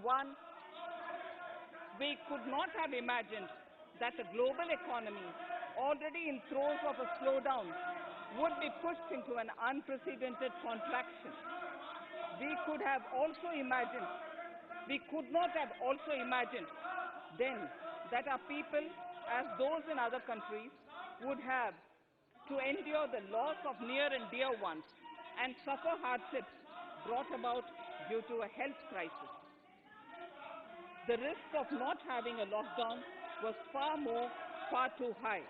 One, we could not have imagined that a global economy, already in throes of a slowdown, would be pushed into an unprecedented contraction. We could not have also imagined then that our people, as those in other countries, would have to endure the loss of near and dear ones and suffer hardships brought about due to a health crisis. The risk of not having a lockdown was far too high.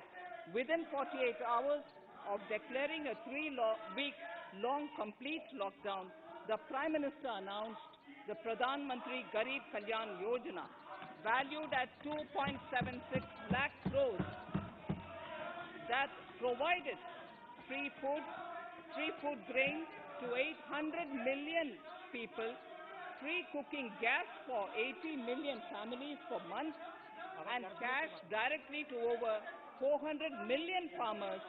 Within 48 hours of declaring a 3-week-long complete lockdown, the Prime Minister announced the Pradhan Mantri Garib Kalyan Yojana, valued at 2.76 lakh crores, that provided free food grain to 800 million people, free cooking gas for 80 million families for months, and cash directly to over 400 million farmers,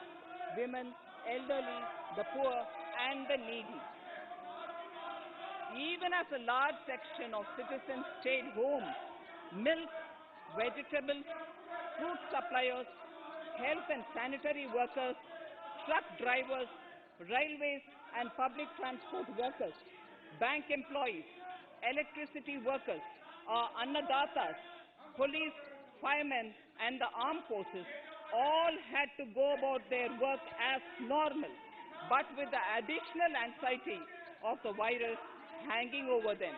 women, elderly, the poor, and the needy. Even as a large section of citizens stayed home, milk, vegetables, fruit suppliers, health and sanitary workers, truck drivers, railways and public transport workers, bank employees, electricity workers, annadatas, police, firemen and the armed forces all had to go about their work as normal, but with the additional anxiety of the virus hanging over them.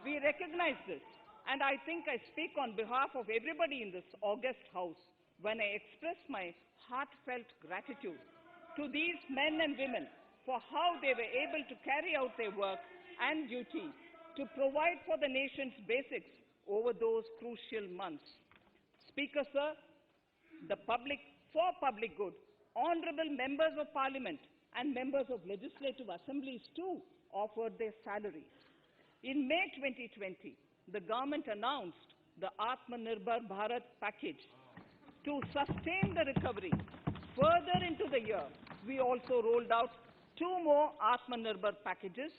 We recognize this, and I think I speak on behalf of everybody in this august house when I express my heartfelt gratitude to these men and women for how they were able to carry out their work and duty to provide for the nation's basics over those crucial months. Speaker, sir, for public good, honorable members of parliament and members of legislative assemblies too offered their salaries. In May 2020, the government announced the Atmanirbhar Bharat package. To sustain the recovery further into the year, we also rolled out 2 more Atmanirbhar packages,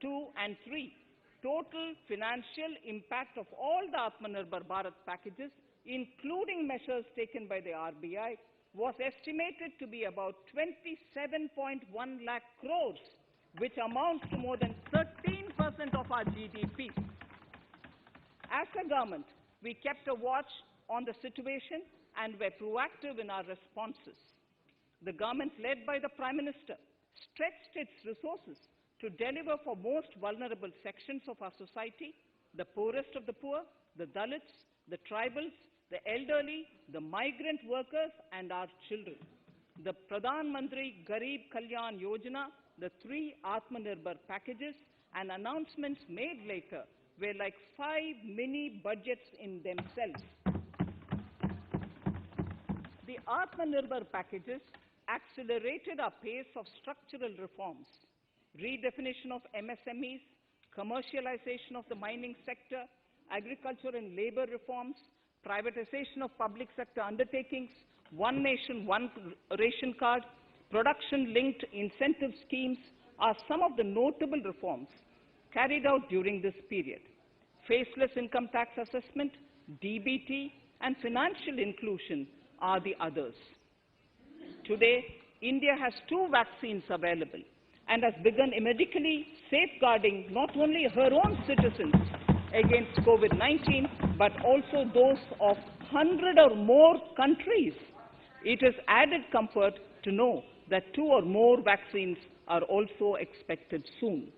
2 and 3. Total financial impact of all the Atmanirbhar Bharat packages, including measures taken by the RBI, was estimated to be about 27.1 lakh crores, which amounts to more than 13% of our GDP. As a government, we kept a watch on the situation and were proactive in our responses. The government, led by the Prime Minister, stretched its resources to deliver for most vulnerable sections of our society, the poorest of the poor, the Dalits, the tribals, the elderly, the migrant workers, and our children. The Pradhan Mantri Garib Kalyan Yojana, the 3 Atmanirbhar packages, and announcements made later were like 5 mini budgets in themselves. The Atmanirbhar packages accelerated our pace of structural reforms, redefinition of MSMEs, commercialization of the mining sector, agriculture and labor reforms, privatization of public sector undertakings, One Nation, One Ration Card, production-linked incentive schemes are some of the notable reforms carried out during this period. Faceless income tax assessment, DBT, and financial inclusion are the others. Today, India has 2 vaccines available and has begun medically safeguarding not only her own citizens against COVID-19, but also those of 100 or more countries. It is added comfort to know that 2 or more vaccines are also expected soon.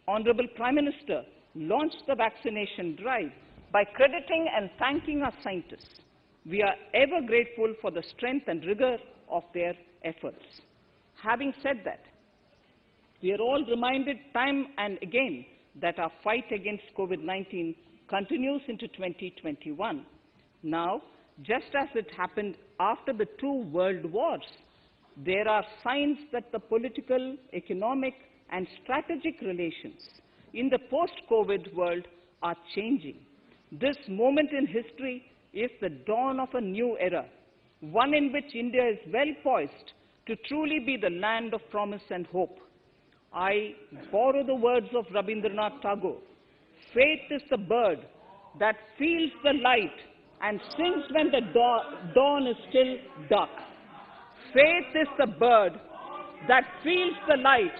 Honorable Prime Minister launched the vaccination drive by crediting and thanking our scientists. We are ever grateful for the strength and rigor of their efforts. Having said that, we are all reminded time and again that our fight against COVID-19 continues into 2021. Now, just as it happened after the 2 world wars, there are signs that the political, economic, and strategic relations in the post-COVID world are changing. This moment in history is the dawn of a new era, one in which India is well poised to truly be the land of promise and hope. I borrow the words of Rabindranath Tagore: Faith is the bird that feels the light and sings when the dawn is still dark. Faith is the bird that feels the light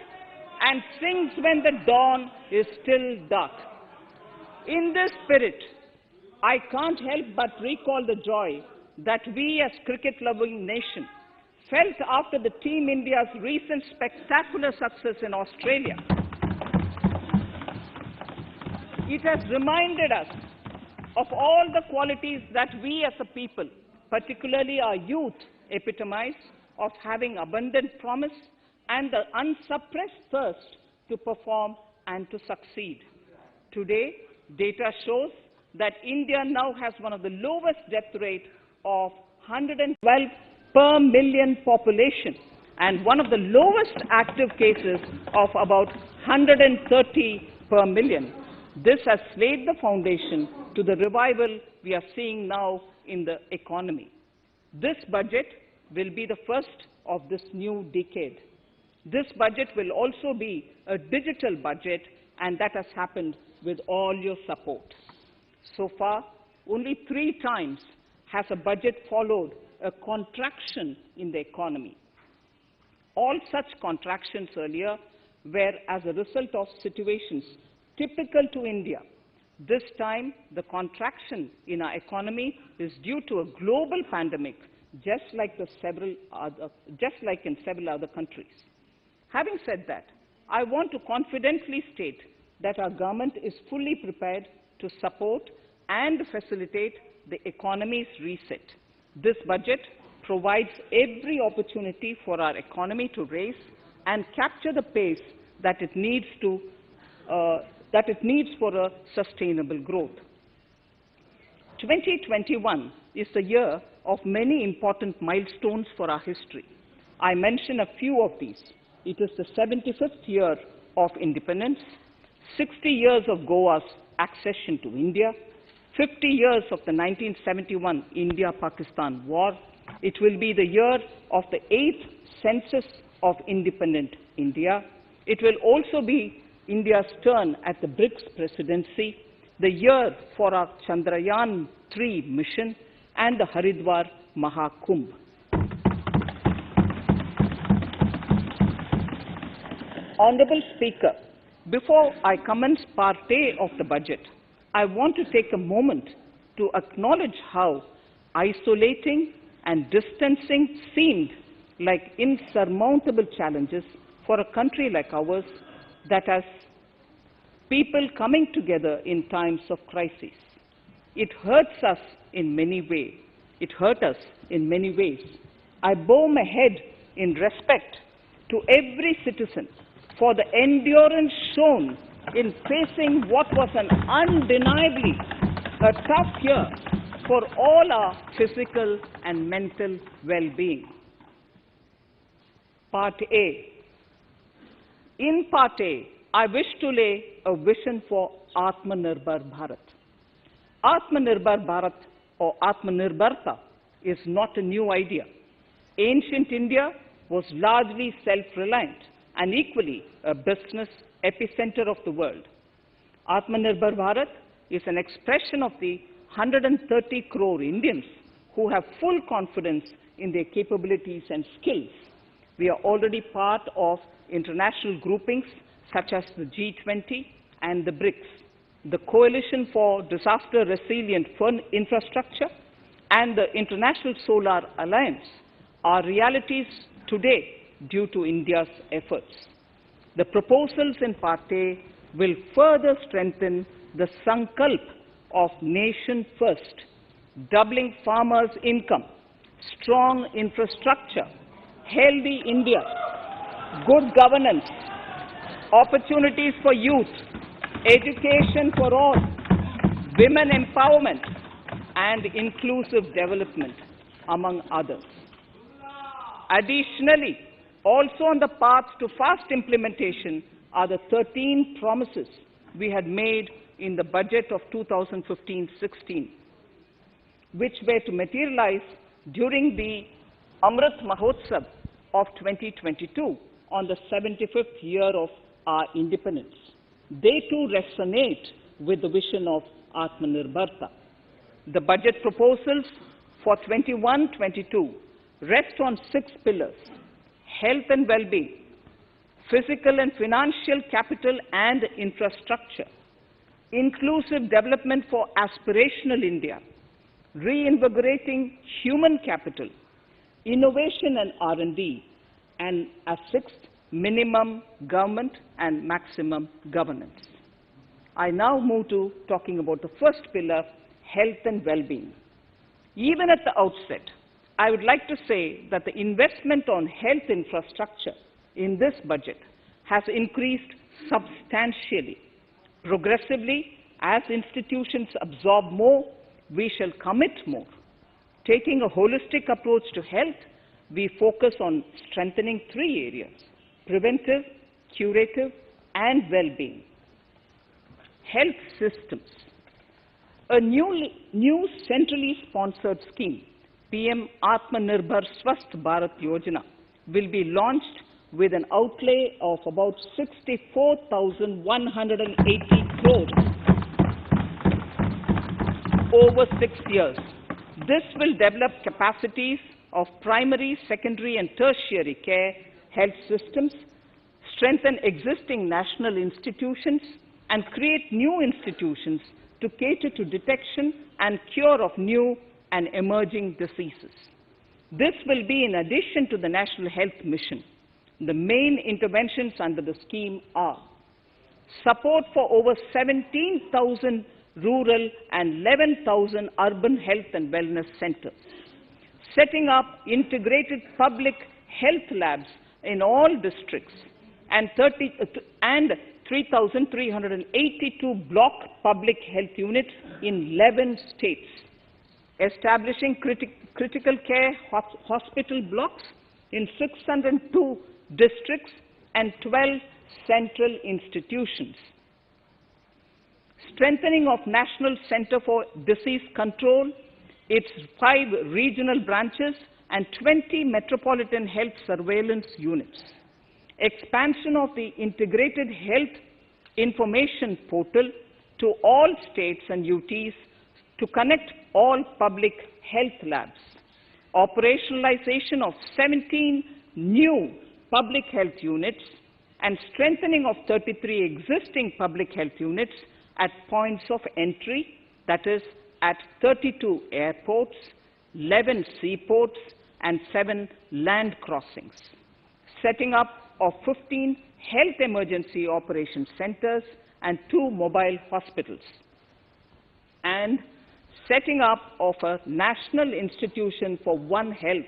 and sings when the dawn is still dark. In this spirit, I can't help but recall the joy that we as cricket-loving nation felt after the Team India's recent spectacular success in Australia. It has reminded us of all the qualities that we as a people, particularly our youth, epitomize of having abundant promise and the unsuppressed thirst to perform and to succeed. Today, data shows that India now has one of the lowest death rate of 112 per million population and one of the lowest active cases of about 130 per million. This has laid the foundation to the revival we are seeing now in the economy. This budget will be the first of this new decade. This budget will also be a digital budget, and that has happened with all your support. So far, only 3 times has a budget followed a contraction in the economy. All such contractions earlier were as a result of situations typical to India. This time, the contraction in our economy is due to a global pandemic, just like in several other countries. Having said that, I want to confidently state that our government is fully prepared to support and facilitate the economy's reset. This budget provides every opportunity for our economy to raise and capture the pace that it needs for a sustainable growth. 2021 is the year of many important milestones for our history. I mention a few of these. It is the 75th year of independence, 60 years of Goa's accession to India, 50 years of the 1971 India-Pakistan War. It will be the year of the 8th census of independent India. It will also be India's turn at the BRICS presidency, the year for our Chandrayaan-3 mission, and the Haridwar Mahakumbh. Honorable Speaker, before I commence Part A of the budget, I want to take a moment to acknowledge how isolating and distancing seemed like insurmountable challenges for a country like ours that has people coming together in times of crisis. It hurts us in many ways. I bow my head in respect to every citizen for the endurance shown in facing what was an undeniably a tough year for all our physical and mental well-being. Part A. In Part A, I wish to lay a vision for Atmanirbhar Bharat. Atmanirbhar Bharat or Atmanirbharta is not a new idea. Ancient India was largely self-reliant and equally a business epicenter of the world. Atmanirbhar Bharat is an expression of the 130 crore Indians who have full confidence in their capabilities and skills. We are already part of international groupings such as the G20 and the BRICS, the Coalition for Disaster Resilient Infrastructure, and the International Solar Alliance are realities today due to India's efforts. The proposals in Part A will further strengthen the sankalp of nation first, doubling farmers' income, strong infrastructure, healthy India, good governance, opportunities for youth, education for all, women empowerment, and inclusive development, among others. Additionally, also on the path to fast implementation are the 13 promises we had made in the budget of 2015-16, which were to materialize during the Amrit Mahotsav of 2022 on the 75th year of our independence. They too resonate with the vision of Atmanirbharta. The budget proposals for 21-22 rest on 6 pillars: health and well-being, physical and financial capital and infrastructure, inclusive development for aspirational India, reinvigorating human capital, innovation and R&D, and a 6th, minimum government and maximum governance. I now move to talking about the first pillar, health and well-being. Even at the outset, I would like to say that the investment on health infrastructure in this budget has increased substantially. Progressively, as institutions absorb more, we shall commit more. Taking a holistic approach to health, we focus on strengthening 3 areas: preventive, curative, and well-being. Health systems. A new centrally sponsored scheme, PM Atmanirbhar Swasth Bharat Yojana, will be launched with an outlay of about 64,180 crores over 6 years. This will develop capacities of primary, secondary, and tertiary care health systems, strengthen existing national institutions, and create new institutions to cater to detection and cure of new and emerging diseases. This will be in addition to the National Health Mission. The main interventions under the scheme are support for over 17,000 rural and 11,000 urban health and wellness centers, setting up integrated public health labs in all districts, and 3,382 block public health units in 11 states, establishing critical care hospital blocks in 602 districts and 12 central institutions, strengthening of National Center for Disease Control, its 5 regional branches and 20 metropolitan health surveillance units, expansion of the integrated health information portal to all states and UTs to connect all public health labs, operationalization of 17 new public health units, and strengthening of 33 existing public health units at points of entry, that is, at 32 airports, 11 seaports, and 7 land crossings, setting up of 15 health emergency operation centers and 2 mobile hospitals, and setting up of a National Institution for One Health,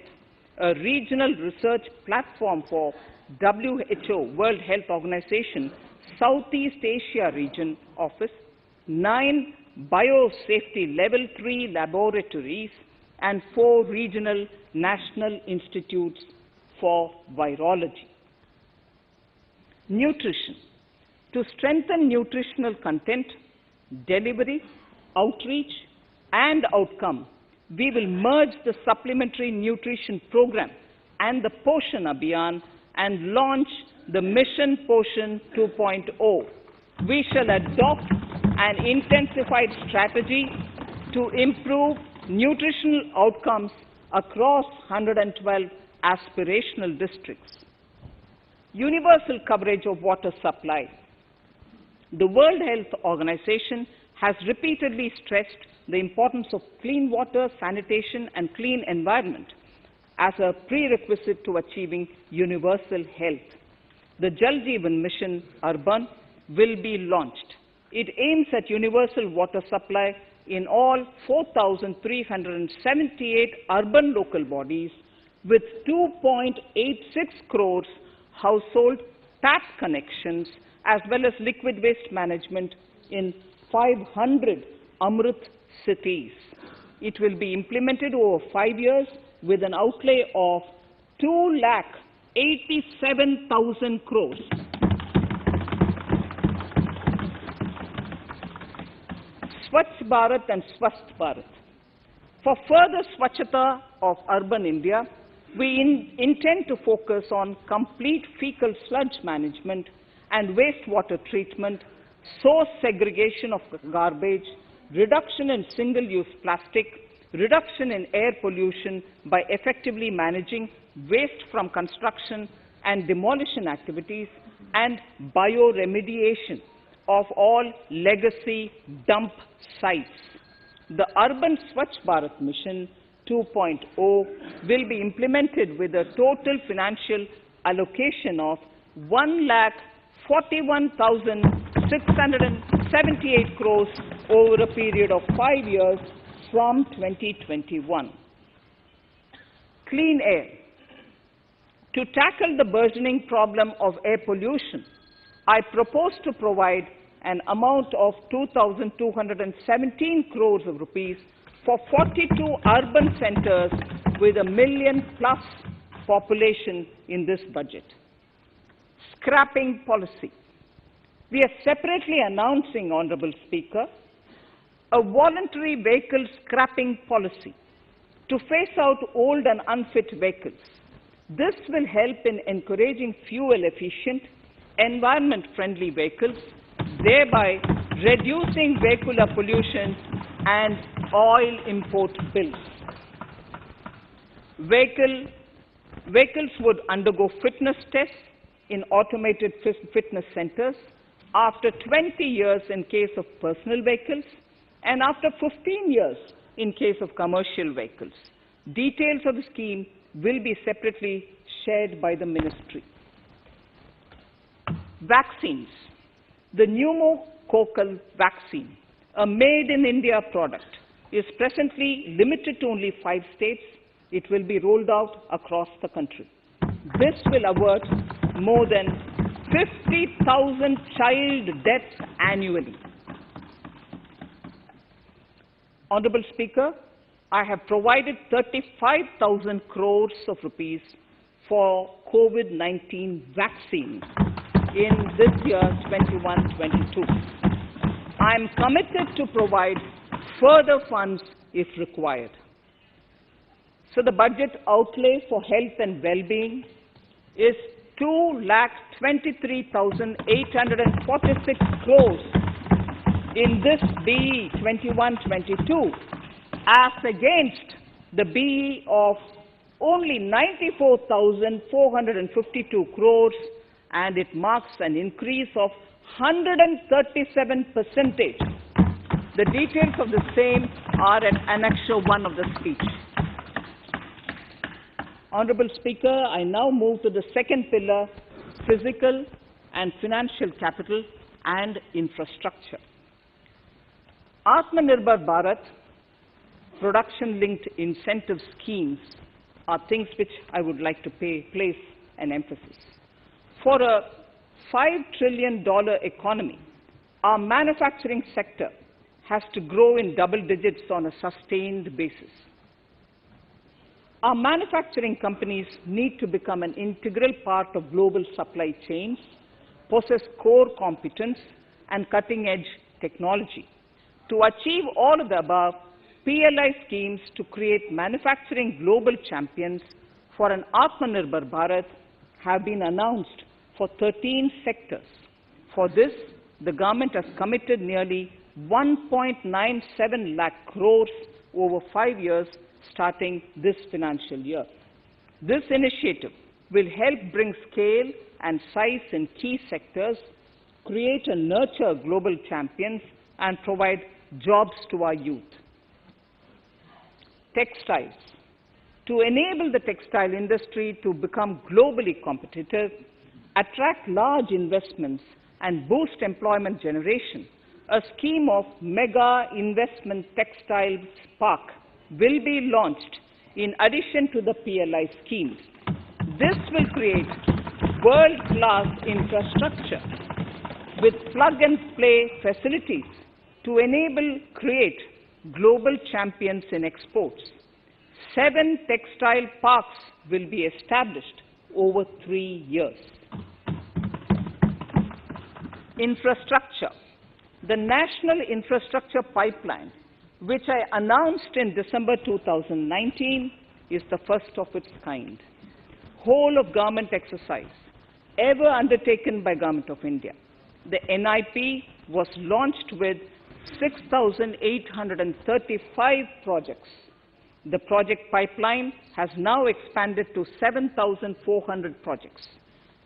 a regional research platform for WHO, World Health Organization, Southeast Asia Region Office, 9 biosafety level 3 laboratories, and 4 regional national institutes for virology. Nutrition. To strengthen nutritional content, delivery, outreach, and outcome, we will merge the supplementary nutrition program and the Poshan Abhiyan and launch the Mission Poshan 2.0. We shall adopt an intensified strategy to improve nutritional outcomes across 112 aspirational districts. Universal coverage of water supply. The World Health Organization has repeatedly stressed the importance of clean water, sanitation, and clean environment as a prerequisite to achieving universal health. The Jal Jeevan Mission Urban will be launched. It aims at universal water supply in all 4,378 urban local bodies with 2.86 crores household tap connections, as well as liquid waste management in 500 Amrit cities. It will be implemented over 5 years with an outlay of 2,87,000 crores. Swachh Bharat and Swasth Bharat. For further Swachhata of urban India, we intend to focus on complete fecal sludge management and wastewater treatment source segregation of garbage, reduction in single-use plastic, reduction in air pollution by effectively managing waste from construction and demolition activities, and bioremediation of all legacy dump sites. The Urban Swachh Bharat Mission 2.0 will be implemented with a total financial allocation of 1,41,678 crores over a period of 5 years from 2021. Clean air. To tackle the burgeoning problem of air pollution, I propose to provide an amount of 2,217 crores of rupees for 42 urban centers with a million-plus population in this budget. Scrapping policy. We are separately announcing, Honorable Speaker, a voluntary vehicle scrapping policy to phase out old and unfit vehicles. This will help in encouraging fuel-efficient, environment-friendly vehicles, thereby reducing vehicular pollution and oil import bills. Vehicles would undergo fitness tests in automated fitness centers after 20 years in case of personal vehicles and after 15 years in case of commercial vehicles. Details of the scheme will be separately shared by the ministry. Vaccines. The pneumococcal vaccine, a made-in-India product, is presently limited to only 5 states. It will be rolled out across the country. This will avert more than 50,000 child deaths annually. Honorable Speaker, I have provided 35,000 crores of rupees for COVID-19 vaccine in this year 21-22. I am committed to provide further funds if required. So the budget outlay for health and well-being is 2,23,846 crores in this BE 21-22 as against the BE of only 94,452 crores, and it marks an increase of 137%. The details of the same are at Annexure 1 of the speech. Honorable Speaker, I now move to the second pillar, physical and financial capital and infrastructure. Atmanirbhar Bharat production-linked incentive schemes are things which I would like to place an emphasis. For a $5 trillion economy, our manufacturing sector has to grow in double digits on a sustained basis. Our manufacturing companies need to become an integral part of global supply chains, possess core competence and cutting-edge technology. To achieve all of the above, PLI schemes to create manufacturing global champions for an Atmanirbhar Bharat have been announced for 13 sectors. For this, the government has committed nearly 1.97 lakh crores over 5 years starting this financial year. This initiative will help bring scale and size in key sectors, create and nurture global champions, and provide jobs to our youth. Textiles. To enable the textile industry to become globally competitive, attract large investments, and boost employment generation, a scheme of Mega Investment Textiles Park will be launched in addition to the PLI schemes. This will create world-class infrastructure with plug-and-play facilities to create global champions in exports. 7 textile parks will be established over 3 years. Infrastructure. The National Infrastructure Pipeline, which I announced in December 2019, is the first of its kind. Whole of government exercise ever undertaken by Government of India. the NIP was launched with 6,835 projects. The project pipeline has now expanded to 7,400 projects.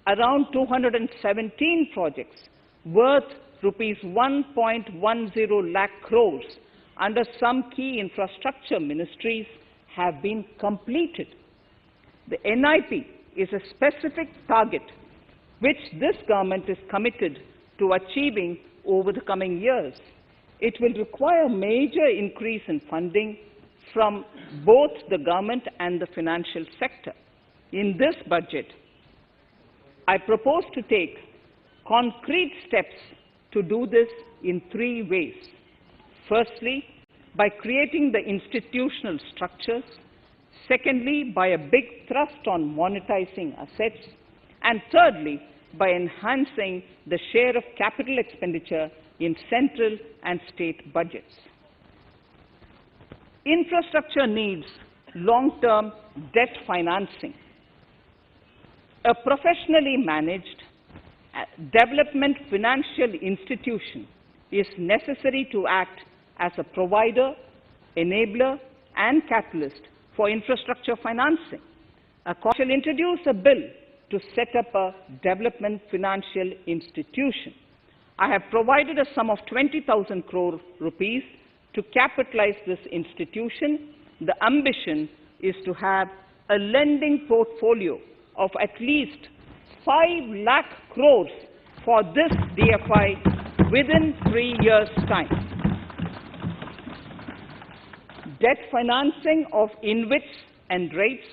Around 217 projects worth rupees 1.10 lakh crores under some key infrastructure ministries have been completed. The NIP is a specific target which this government is committed to achieving over the coming years. It will require major increase in funding from both the government and the financial sector. In this budget, I propose to take concrete steps to do this in 3 ways. Firstly, by creating the institutional structures. Secondly, by a big thrust on monetizing assets. And thirdly, by enhancing the share of capital expenditure in central and state budgets. Infrastructure needs long-term debt financing. A professionally managed development financial institution is necessary to act as a provider, enabler, and catalyst for infrastructure financing. I shall introduce a bill to set up a development financial institution. I have provided a sum of 20,000 crore rupees to capitalize this institution. The ambition is to have a lending portfolio of at least 5 lakh crores for this DFI within 3 years' time. Debt financing of InvITs and REITs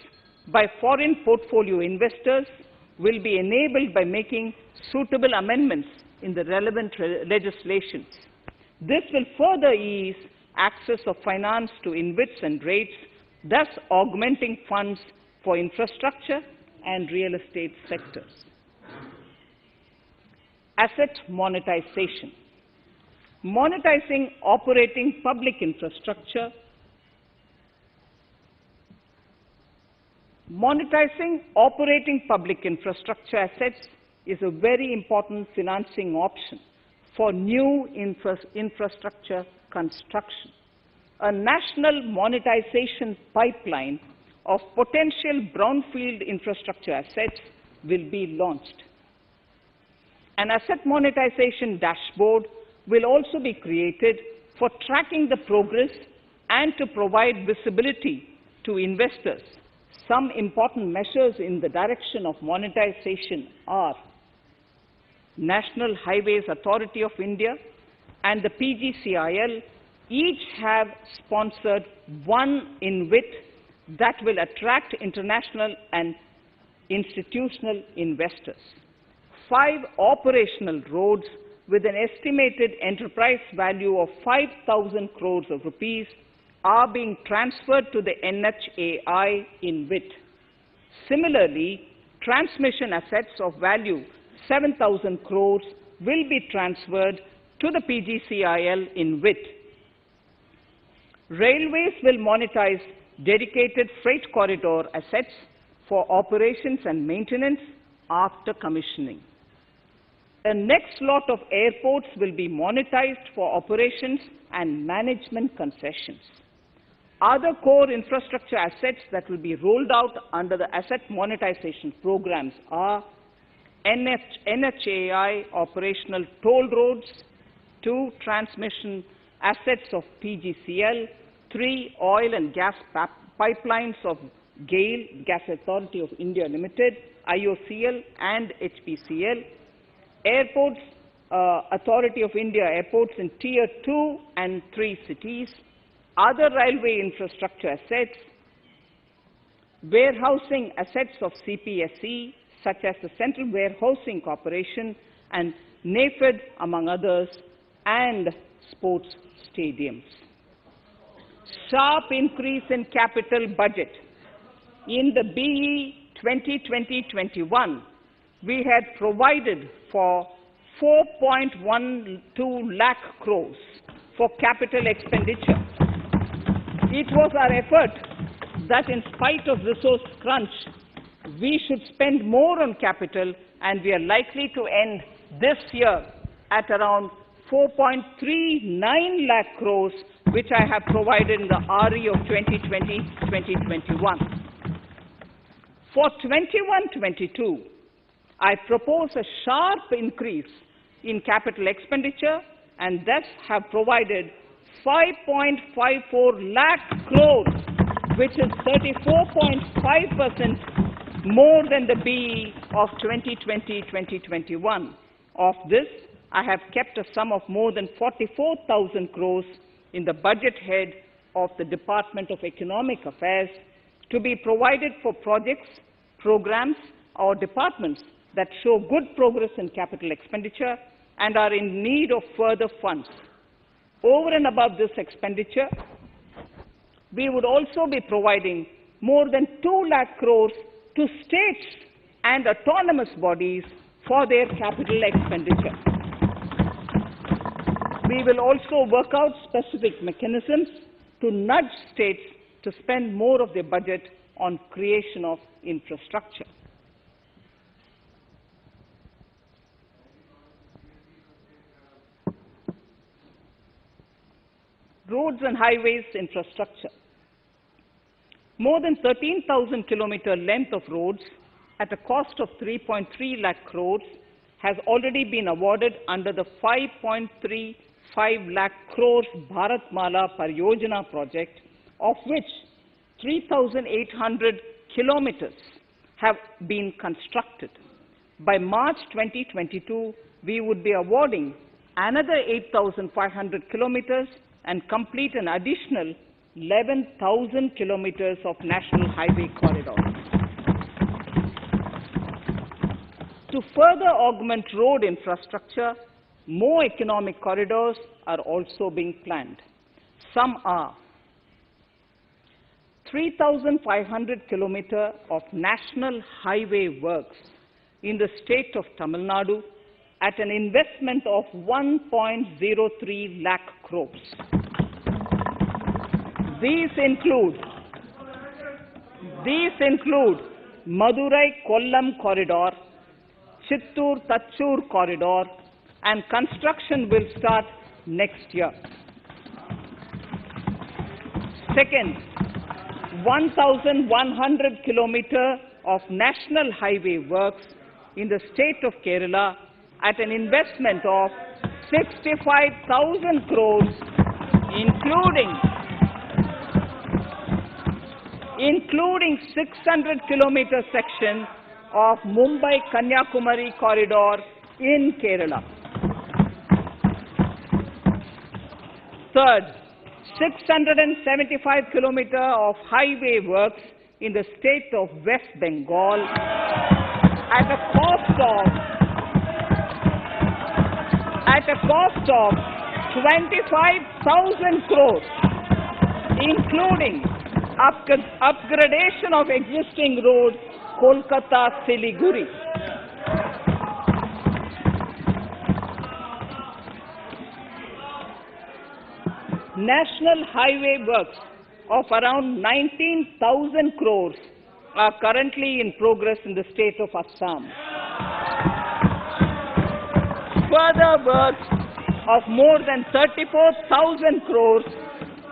by foreign portfolio investors will be enabled by making suitable amendments in the relevant legislations. This will further ease access of finance to InvITs and REITs, thus augmenting funds for infrastructure and real estate sectors. Asset monetization. Monetizing operating public infrastructure. Monetizing operating public infrastructure assets is a very important financing option for new infrastructure construction. A national monetization pipeline of potential brownfield infrastructure assets will be launched. An asset monetization dashboard will also be created for tracking the progress and to provide visibility to investors. Some important measures in the direction of monetization are National Highways Authority of India and the PGCIL each have sponsored one InvIT that will attract international and institutional investors. 5 operational roads with an estimated enterprise value of 5,000 crores of rupees are being transferred to the NHAI InvIT. Similarly, transmission assets of value 7,000 crores will be transferred to the PGCIL InvIT. Railways will monetize dedicated freight corridor assets for operations and maintenance after commissioning. The next lot of airports will be monetized for operations and management concessions. Other core infrastructure assets that will be rolled out under the asset monetization programs are NHAI operational toll roads, 2 transmission assets of PGCL, 3 oil and gas pipelines of GAIL, Gas Authority of India Limited, IOCL and HPCL, Airports Authority of India airports in Tier 2 and 3 cities, other railway infrastructure assets, warehousing assets of CPSE, such as the Central Warehousing Corporation and NAFED, among others, and sports stadiums. Sharp increase in capital budget. In the BE 2020-21, we had provided for 4.12 lakh crores for capital expenditure. It was our effort that in spite of resource crunch, we should spend more on capital, and we are likely to end this year at around 4.39 lakh crores, which I have provided in the RE of 2020-2021. For 21-22, I propose a sharp increase in capital expenditure and thus have provided 5.54 lakh crores, which is 34.5% more than the BE of 2020-2021. Of this, I have kept a sum of more than 44,000 crores in the budget head of the Department of Economic Affairs to be provided for projects, programs, or departments that show good progress in capital expenditure and are in need of further funds. Over and above this expenditure, we would also be providing more than 2 lakh crores to states and autonomous bodies for their capital expenditure. We will also work out specific mechanisms to nudge states to spend more of their budget on creation of infrastructure. Roads and highways infrastructure. More than 13,000 kilometer length of roads at a cost of 3.3 lakh crores has already been awarded under the 5.35 lakh crores Bharatmala Pariyojana project, of which 3,800 kilometers have been constructed. By March 2022, we would be awarding another 8,500 kilometers and complete an additional 11,000 kilometers of national highway corridors. To further augment road infrastructure, more economic corridors are also being planned. Some are 3,500 kilometers of national highway works in the state of Tamil Nadu at an investment of 1.03 lakh crores. These include Madurai-Kollam corridor, Chittoor-Tachur corridor, and construction will start next year. Second, 1,100 kilometers of national highway works in the state of Kerala at an investment of 65,000 crores, including 600 kilometer section of Mumbai-Kanyakumari corridor in Kerala. Third, 675 kilometers of highway works in the state of West Bengal at a cost of 25,000 crores, including upgradation of existing road Kolkata-Siliguri. National highway works of around 19,000 crores are currently in progress in the state of Assam. Further works of more than 34,000 crores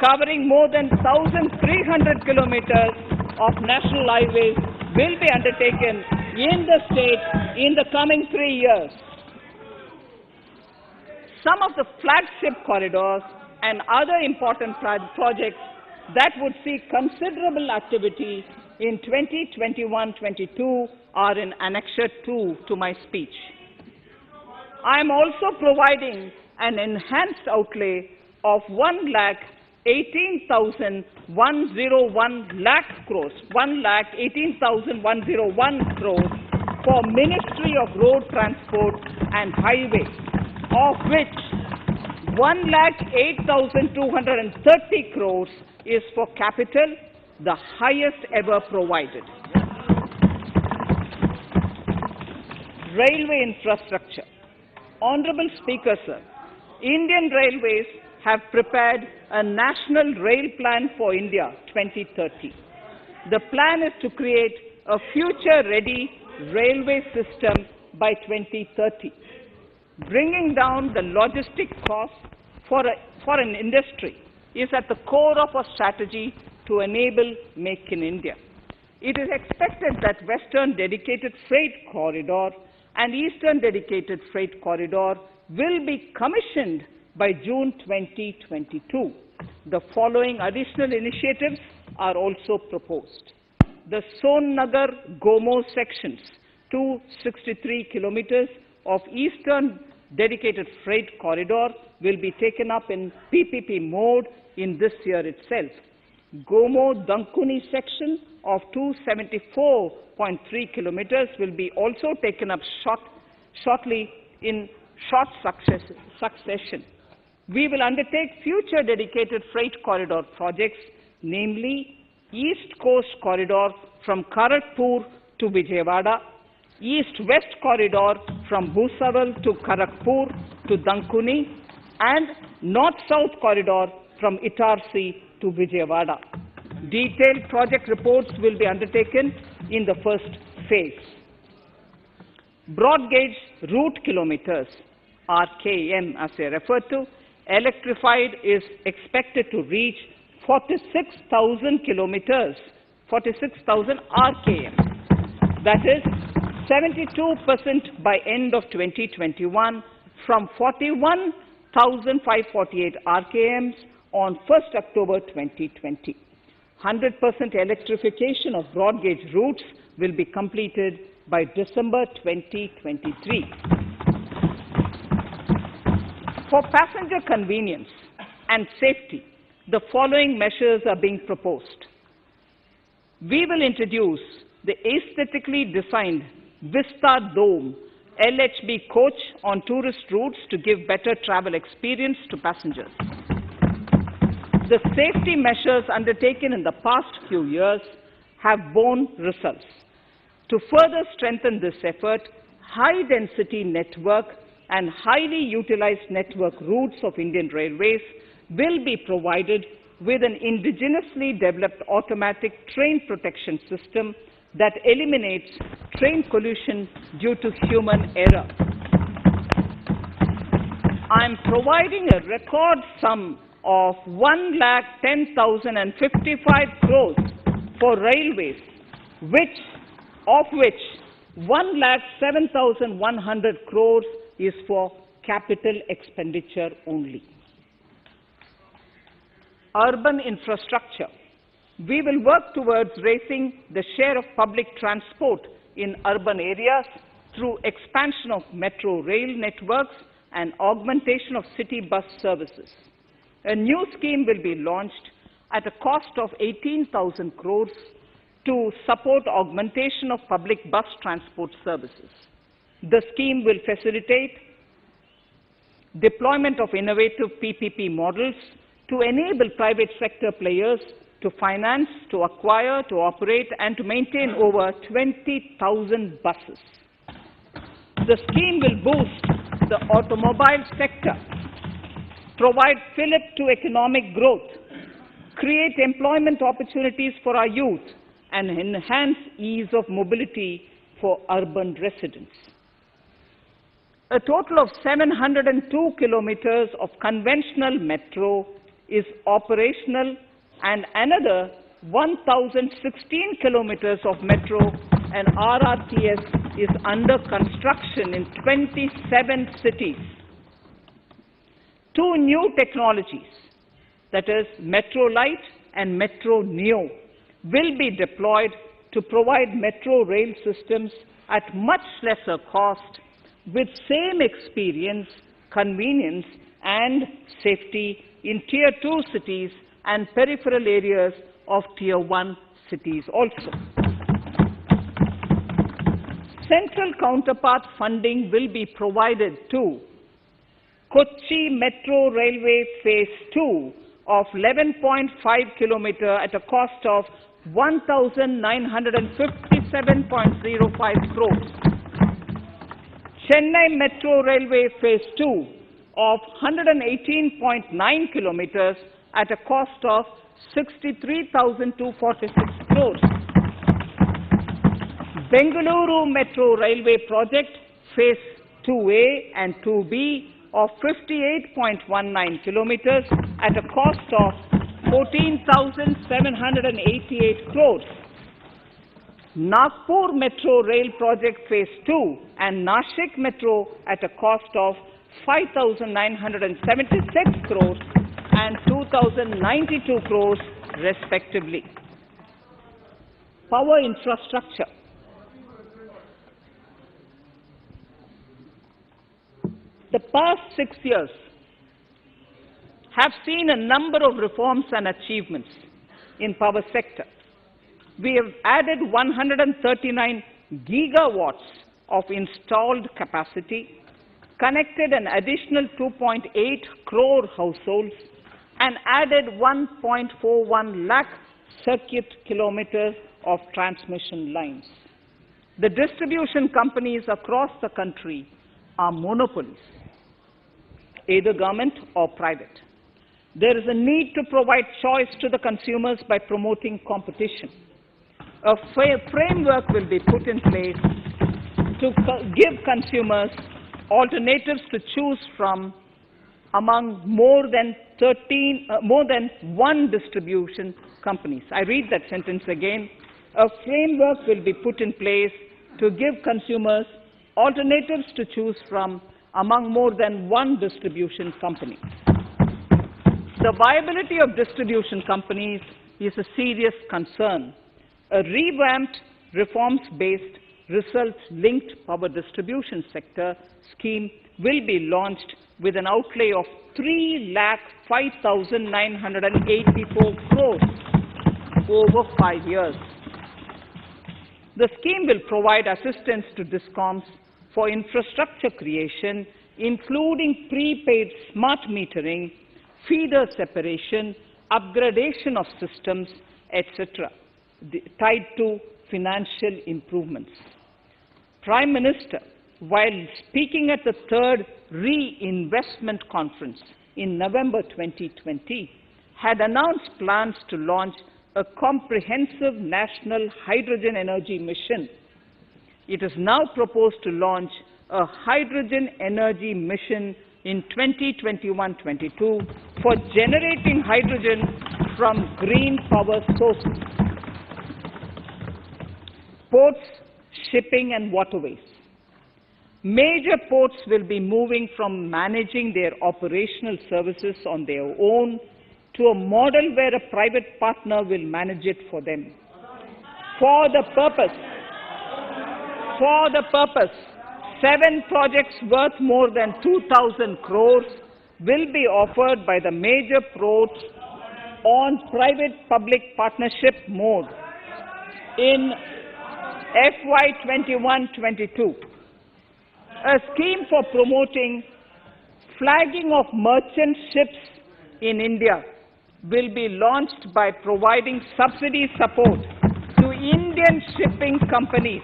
covering more than 1,300 kilometers of national highways will be undertaken in the state in the coming 3 years. Some of the flagship corridors and other important projects that would see considerable activity in 2021-22 are in Annexure 2 to my speech. I am also providing an enhanced outlay of 1,18,101 lakh crores, 1,18,101 crores for Ministry of Road Transport and Highways, of which 1,08,230 crores is for capital, the highest ever provided. Railway infrastructure. Honorable Speaker, sir, Indian Railways have prepared a National Rail Plan for India 2030. The plan is to create a future-ready railway system by 2030. Bringing down the logistic costs for an industry is at the core of our strategy to enable Make in India. It is expected that Western Dedicated Freight Corridor and Eastern Dedicated Freight Corridor will be commissioned by June 2022. The following additional initiatives are also proposed. The Sonnagar-Gomo sections, 263 kilometers of Eastern Dedicated Freight Corridor, will be taken up in PPP mode in this year itself. Gomo-Dankuni section of 274.3 kilometers will be also taken up shortly in short succession. We will undertake future dedicated freight corridor projects, namely East Coast Corridor from Kharagpur to Vijayawada, East-West Corridor from Bhusaval to Kharagpur to Dankuni, and North-South Corridor from Itarsi to Vijayawada. Detailed project reports will be undertaken in the first phase. Broad gauge route kilometers, RKM as I referred to, electrified is expected to reach 46,000 kilometers, 46,000 RKM. That is 72% by end of 2021 from 41,548 RKMs on 1st October 2020. 100% electrification of broad gauge routes will be completed by December 2023. For passenger convenience and safety, the following measures are being proposed. We will introduce the aesthetically designed Vista Dome LHB coach on tourist routes to give better travel experience to passengers. The safety measures undertaken in the past few years have borne results. To further strengthen this effort, high-density network and highly utilized network routes of Indian Railways will be provided with an indigenously developed automatic train protection system that eliminates train collision due to human error. I am providing a record sum of 1,10,055 crores for railways, of which 1,07,100 crores is for capital expenditure only. Urban infrastructure. We will work towards raising the share of public transport in urban areas through expansion of metro rail networks and augmentation of city bus services. A new scheme will be launched at a cost of 18,000 crores to support augmentation of public bus transport services. The scheme will facilitate deployment of innovative PPP models to enable private sector players to finance, to acquire, to operate, and to maintain over 20,000 buses. The scheme will boost the automobile sector, provide fillip to economic growth, create employment opportunities for our youth, and enhance ease of mobility for urban residents. A total of 702 kilometers of conventional metro is operational, and another 1,016 kilometers of metro and RRTS is under construction in 27 cities. Two new technologies, that is Metro Lite and Metro Neo, will be deployed to provide metro rail systems at much lesser cost with same experience, convenience, and safety in Tier 2 cities and peripheral areas of Tier 1 cities also. Central counterpart funding will be provided to Kochi Metro Railway Phase 2 of 11.5 kilometer at a cost of 1,957.05 crores. Chennai Metro Railway Phase 2 of 118.9 kilometers at a cost of 63,246 crores. Bengaluru Metro Railway Project Phase 2A and 2B of 58.19 kilometers at a cost of 14,788 crores. Nagpur Metro Rail Project Phase 2 and Nashik Metro at a cost of 5,976 crores and 2,092 crores respectively. Power infrastructure. The past 6 years have seen a number of reforms and achievements in power sector. We have added 139 gigawatts of installed capacity, connected an additional 2.8 crore households, and added 1.41 lakh circuit kilometers of transmission lines. The distribution companies across the country are monopolies, either government or private. There is a need to provide choice to the consumers by promoting competition. A framework will be put in place to give consumers alternatives to choose from among more than one distribution companies. I read that sentence again. A framework will be put in place to give consumers alternatives to choose from among more than one distribution company. The viability of distribution companies is a serious concern. A revamped, reforms-based, results-linked power distribution sector scheme will be launched with an outlay of 3,05,984 crores over 5 years. The scheme will provide assistance to DISCOMs for infrastructure creation, including prepaid smart metering, feeder separation, upgradation of systems, etc., tied to financial improvements. Prime Minister, while speaking at the third Reinvestment Conference in November 2020, had announced plans to launch a comprehensive national hydrogen energy mission. It is now proposed to launch a hydrogen energy mission in 2021-22 for generating hydrogen from green power sources. Ports, shipping and waterways. Major ports will be moving from managing their operational services on their own to a model where a private partner will manage it for them. For the purpose, 7 projects worth more than 2,000 crores will be offered by the major ports on private-public partnership mode in FY 21-22. A scheme for promoting flagging of merchant ships in India will be launched by providing subsidy support to Indian shipping companies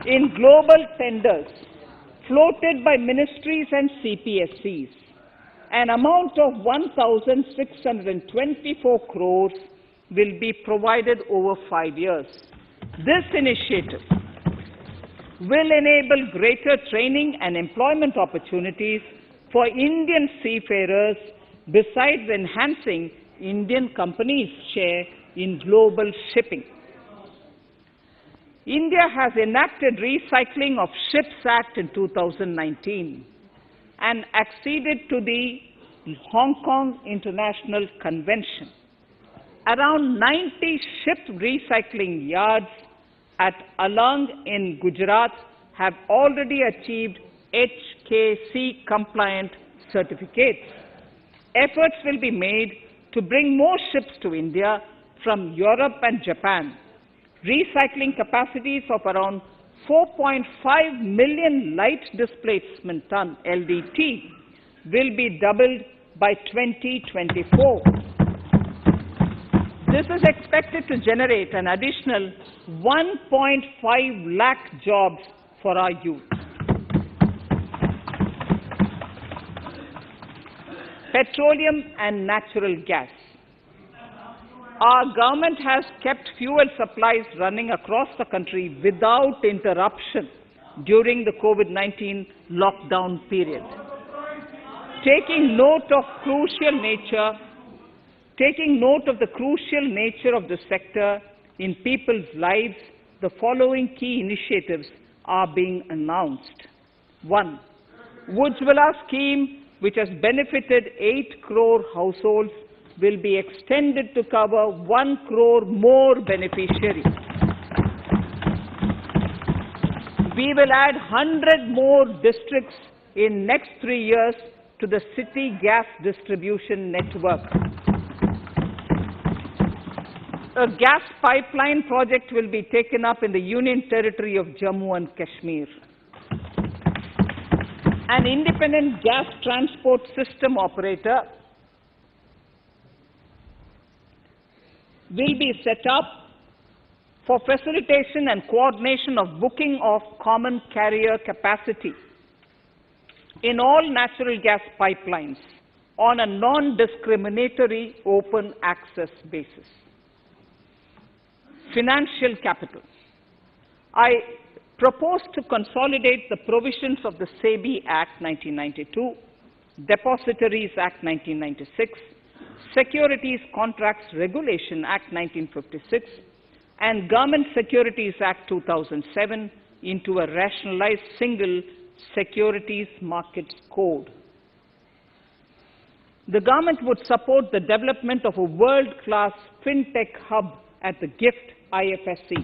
in global tenders floated by ministries and CPSCs. An amount of 1,624 crores will be provided over 5 years. This initiative will enable greater training and employment opportunities for Indian seafarers, besides enhancing Indian companies' share in global shipping. India has enacted Recycling of Ships Act in 2019 and acceded to the Hong Kong International Convention. Around 90 ship recycling yards at Alang in Gujarat have already achieved HKC compliant certificates. Efforts will be made to bring more ships to India from Europe and Japan. Recycling capacities of around 4.5 million light displacement ton LDT will be doubled by 2024. This is expected to generate an additional 1.5 lakh jobs for our youth. Petroleum and natural gas. Our government has kept fuel supplies running across the country without interruption during the COVID-19 lockdown period. Taking note of the crucial nature of the sector in people's lives, the following key initiatives are being announced. 1. Ujjwala scheme, which has benefited 8 crore households, will be extended to cover 1 crore more beneficiaries. We will add 100 more districts in next 3 years to the city gas distribution network. A gas pipeline project will be taken up in the Union Territory of Jammu and Kashmir. An independent gas transport system operator will be set up for facilitation and coordination of booking of common carrier capacity in all natural gas pipelines on a non-discriminatory open access basis. Financial capital. I propose to consolidate the provisions of the SEBI Act 1992, Depositories Act 1996, Securities Contracts Regulation Act 1956, and Government Securities Act 2007 into a rationalized single Securities Markets Code. The government would support the development of a world-class fintech hub at the GIFT IFSC.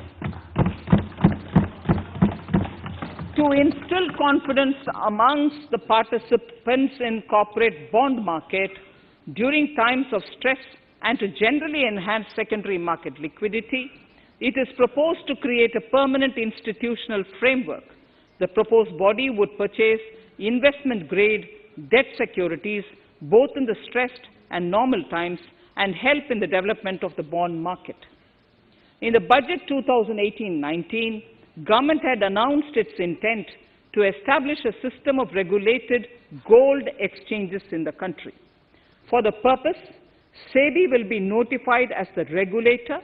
To instill confidence amongst the participants in corporate bond market during times of stress and to generally enhance secondary market liquidity, it is proposed to create a permanent institutional framework. The proposed body would purchase investment-grade debt securities both in the stressed and normal times and help in the development of the bond market. In the budget 2018-19, government had announced its intent to establish a system of regulated gold exchanges in the country. For the purpose, SEBI will be notified as the regulator,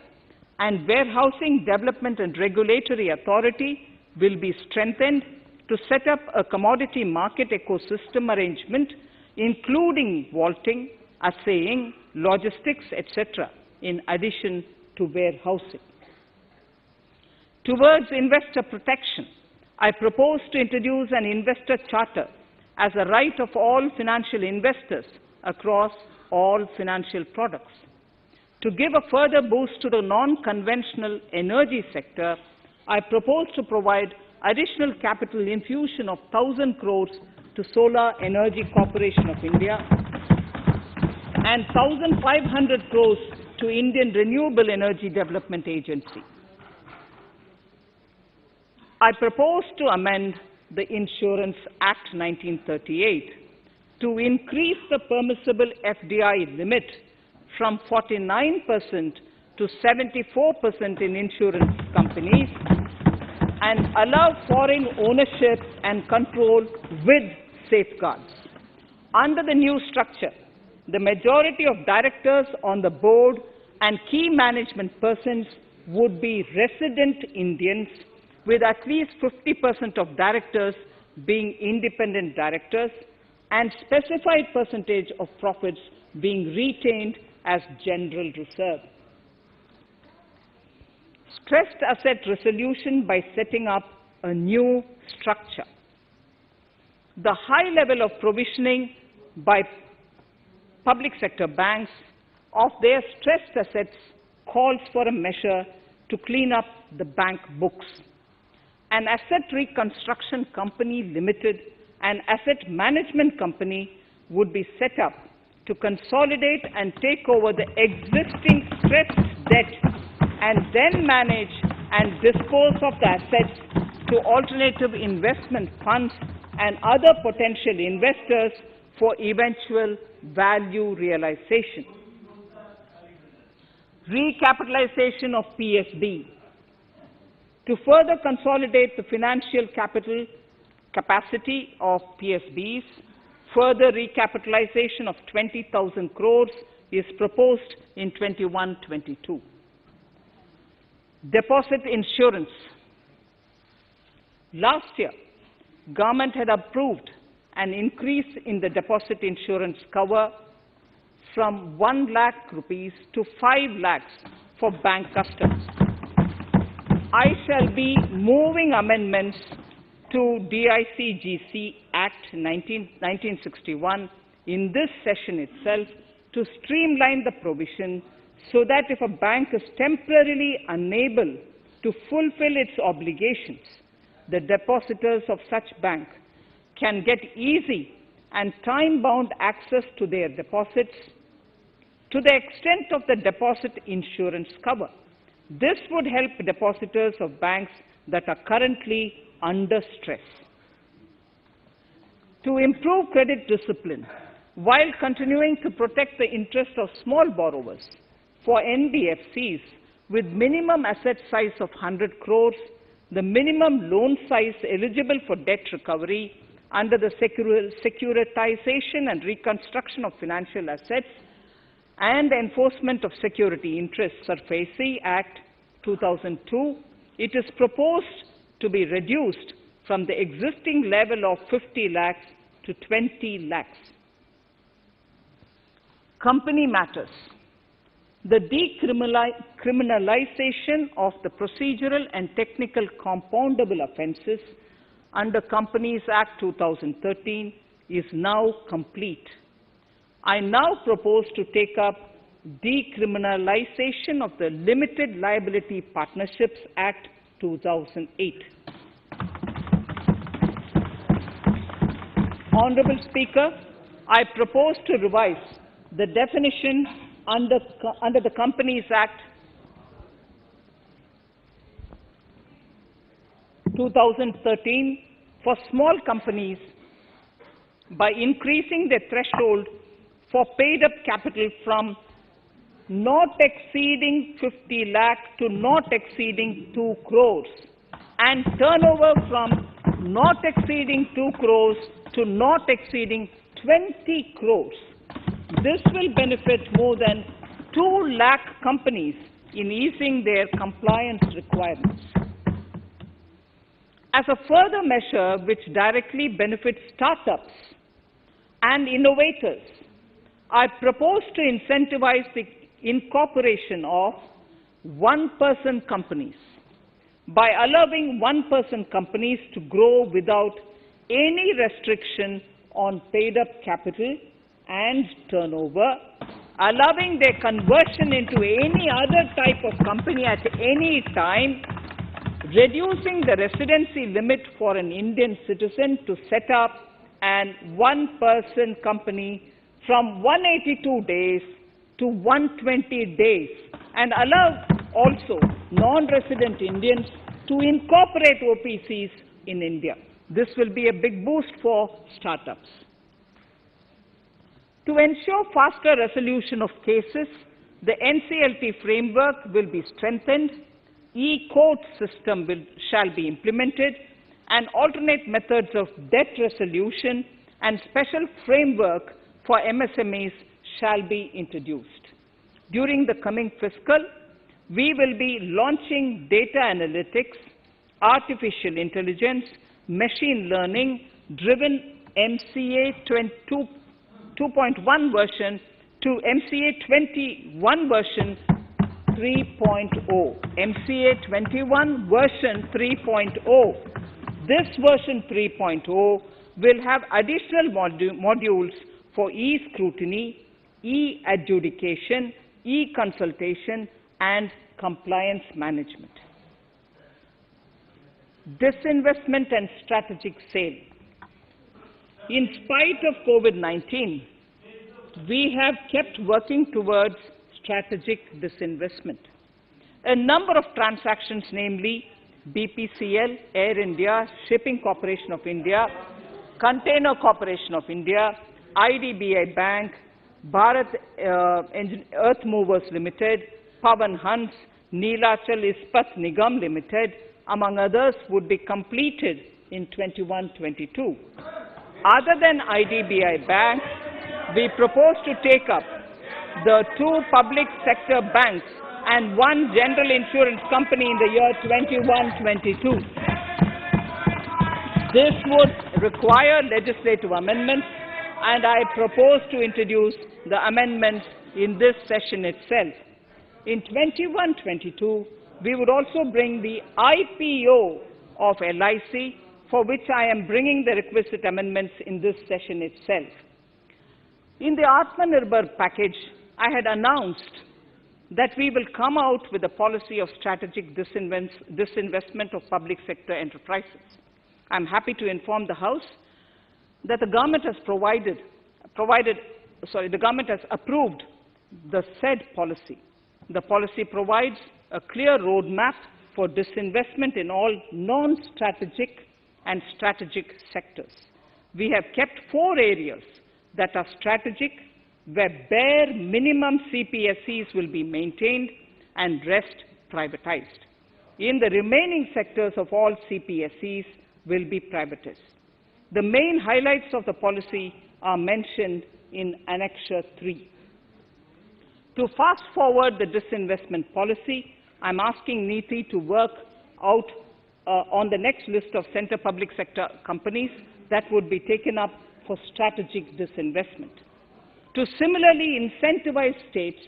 and Warehousing Development and Regulatory Authority will be strengthened to set up a commodity market ecosystem arrangement, including vaulting, assaying, logistics, etc., in addition to warehousing. Towards investor protection, I propose to introduce an investor charter as a right of all financial investors across all financial products. To give a further boost to the non-conventional energy sector, I propose to provide additional capital infusion of 1,000 crores to Solar Energy Corporation of India and 1,500 crores to Indian Renewable Energy Development Agency. I propose to amend the Insurance Act 1938 to increase the permissible FDI limit from 49% to 74% in insurance companies and allow foreign ownership and control with safeguards. Under the new structure, the majority of directors on the board and key management persons would be resident Indians, with at least 50% of directors being independent directors and specified percentage of profits being retained as general reserve. Stressed asset resolution by setting up a new structure. The high level of provisioning by public sector banks of their stressed assets calls for a measure to clean up the bank books. An asset reconstruction company limited, an asset management company would be set up to consolidate and take over the existing stressed debt and then manage and dispose of the assets to alternative investment funds and other potential investors for eventual value realization. Recapitalization of PSB. To further consolidate the financial capital capacity of PSBs, further recapitalization of 20,000 crores is proposed in 21-22. Deposit insurance. Last year, government had approved an increase in the deposit insurance cover from 1 lakh rupees to 5 lakhs for bank customers. I shall be moving amendments to DICGC Act 1961 in this session itself to streamline the provision so that if a bank is temporarily unable to fulfill its obligations, the depositors of such bank can get easy and time-bound access to their deposits to the extent of the deposit insurance cover. This would help depositors of banks that are currently under stress. To improve credit discipline, while continuing to protect the interest of small borrowers, for NBFCs with minimum asset size of 100 crores, the minimum loan size eligible for debt recovery under the Securitization and Reconstruction of Financial Assets and Enforcement of Security Interests, SARFAESI Act 2002, it is proposed to be reduced from the existing level of 50 lakhs to 20 lakhs. Company matters. The decriminalization of the procedural and technical compoundable offences under Companies Act 2013 is now complete. I now propose to take up decriminalization of the Limited Liability Partnerships Act 2008. Honourable Speaker, I propose to revise the definition under the Companies Act 2013 for small companies by increasing the threshold for paid-up capital from not exceeding 50 lakh to not exceeding 2 crores and turnover from not exceeding 2 crores to not exceeding 20 crores. This will benefit more than 2 lakh companies in easing their compliance requirements. As a further measure which directly benefits startups and innovators, I propose to incentivize the incorporation of one-person companies by allowing one-person companies to grow without any restriction on paid-up capital and turnover, allowing their conversion into any other type of company at any time, reducing the residency limit for an Indian citizen to set up an one-person company from 182 days to 120 days, and allow also non-resident Indians to incorporate OPCs in India. This will be a big boost for startups. To ensure faster resolution of cases, the NCLT framework will be strengthened, e-court system shall be implemented, and alternate methods of debt resolution and special framework for MSMEs shall be introduced. During the coming fiscal, we will be launching data analytics, artificial intelligence, machine learning driven MCA 2.1 version to MCA 21 version 3.0. MCA 21 version 3.0. This version 3.0 will have additional modules for e-scrutiny, e-adjudication, e-consultation, and compliance management. Disinvestment and strategic sale. In spite of COVID-19, we have kept working towards strategic disinvestment. A number of transactions, namely BPCL, Air India, Shipping Corporation of India, Container Corporation of India, IDBI Bank, Bharat Earth Movers Limited, Pavan Hans, Neelachal Ispat Nigam Limited, among others, would be completed in 21-22. Other than IDBI Bank, we propose to take up the 2 public sector banks and 1 general insurance company in the year 21-22. This would require legislative amendments, and I propose to introduce the amendments in this session itself. In 21-22, we would also bring the IPO of LIC, for which I am bringing the requisite amendments in this session itself. In the Atmanirbhar package, I had announced that we will come out with a policy of strategic disinvestment of public sector enterprises. I'm happy to inform the House that the government has the government has approved the said policy. The policy provides a clear roadmap for disinvestment in all non-strategic and strategic sectors. We have kept 4 areas that are strategic, where bare minimum CPSEs will be maintained and rest privatized. In the remaining sectors of all CPSEs will be privatized. The main highlights of the policy are mentioned in Annexure 3. To fast forward the disinvestment policy, I'm asking NITI to work out on the next list of center public sector companies that would be taken up for strategic disinvestment. To similarly incentivize states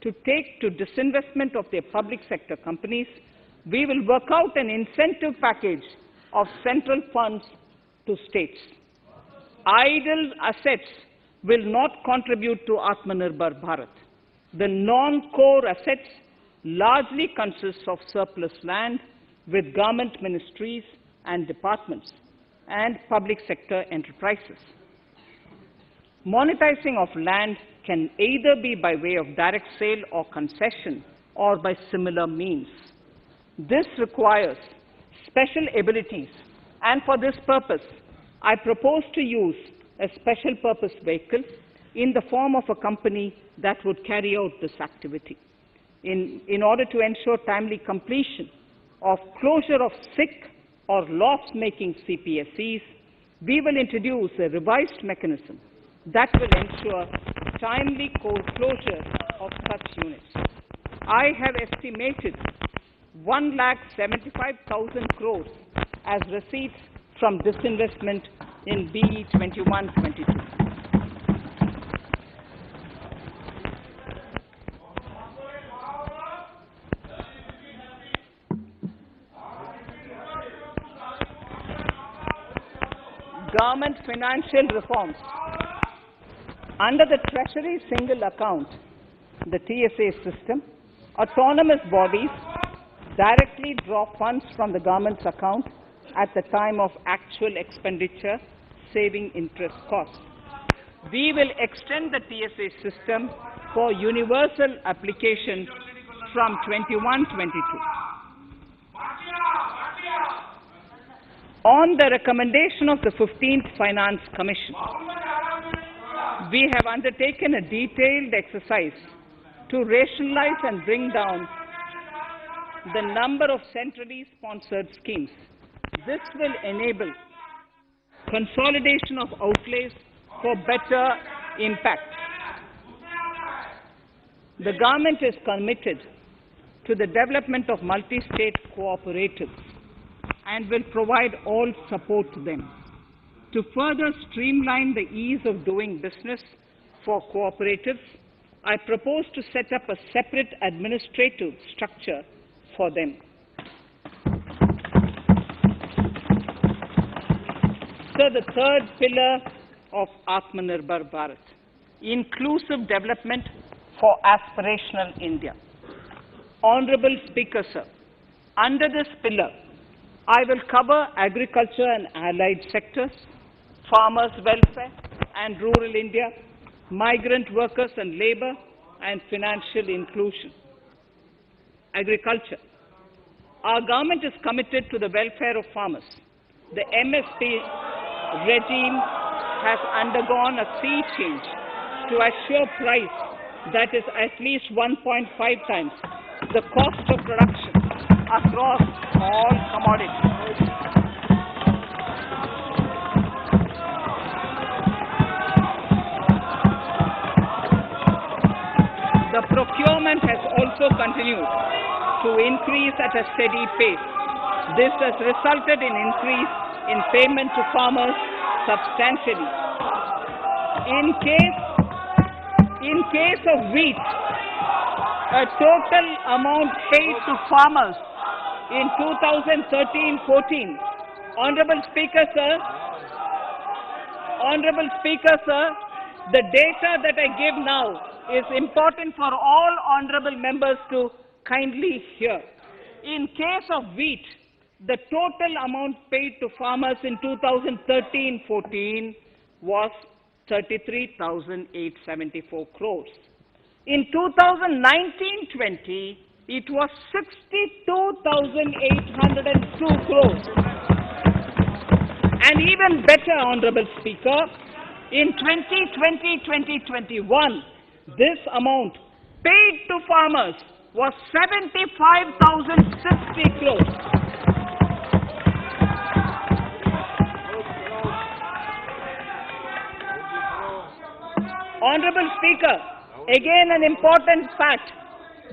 to take to disinvestment of their public sector companies, we will work out an incentive package of central funds to states. Idle assets will not contribute to Atmanirbhar Bharat. The non-core assets largely consist of surplus land with government ministries and departments and public sector enterprises. Monetizing of land can either be by way of direct sale or concession, or by similar means. This requires special abilities, and for this purpose, I propose to use a special purpose vehicle in the form of a company that would carry out this activity. In order to ensure timely completion of closure of sick or loss-making CPSEs, we will introduce a revised mechanism that will ensure timely closure of such units. I have estimated 1,75,000 crores as receipts from disinvestment in BE 21-22. Government financial reforms. Under the Treasury Single Account, the TSA system, autonomous bodies directly draw funds from the government's account at the time of actual expenditure, saving interest costs. We will extend the TSA system for universal application from 21-22. On the recommendation of the 15th Finance Commission, we have undertaken a detailed exercise to rationalize and bring down the number of centrally sponsored schemes. This will enable consolidation of outlays for better impact. The government is committed to the development of multi-state cooperatives and will provide all support to them. To further streamline the ease of doing business for cooperatives, I propose to set up a separate administrative structure for them. So the third pillar of Atmanirbhar Bharat, inclusive development for aspirational India. Honorable Speaker, sir, under this pillar, I will cover agriculture and allied sectors, farmers' welfare and rural India, migrant workers and labor, and financial inclusion. Agriculture. Our government is committed to the welfare of farmers. The MSP regime has undergone a sea change to assure price that is at least 1.5 times the cost of production across all commodities. The procurement has also continued to increase at a steady pace. This has resulted in increase in payment to farmers substantially. In case of wheat, a total amount paid to farmers in 2013-14. Honorable Speaker, sir, the data that I give now is important for all honorable members to kindly hear. In case of wheat, the total amount paid to farmers in 2013-14 was 33,874 crores. In 2019-20, it was 62,802 crores. And even better, Honorable Speaker, in 2020-2021, this amount paid to farmers was 75,060 crores. Honorable Speaker, again an important fact,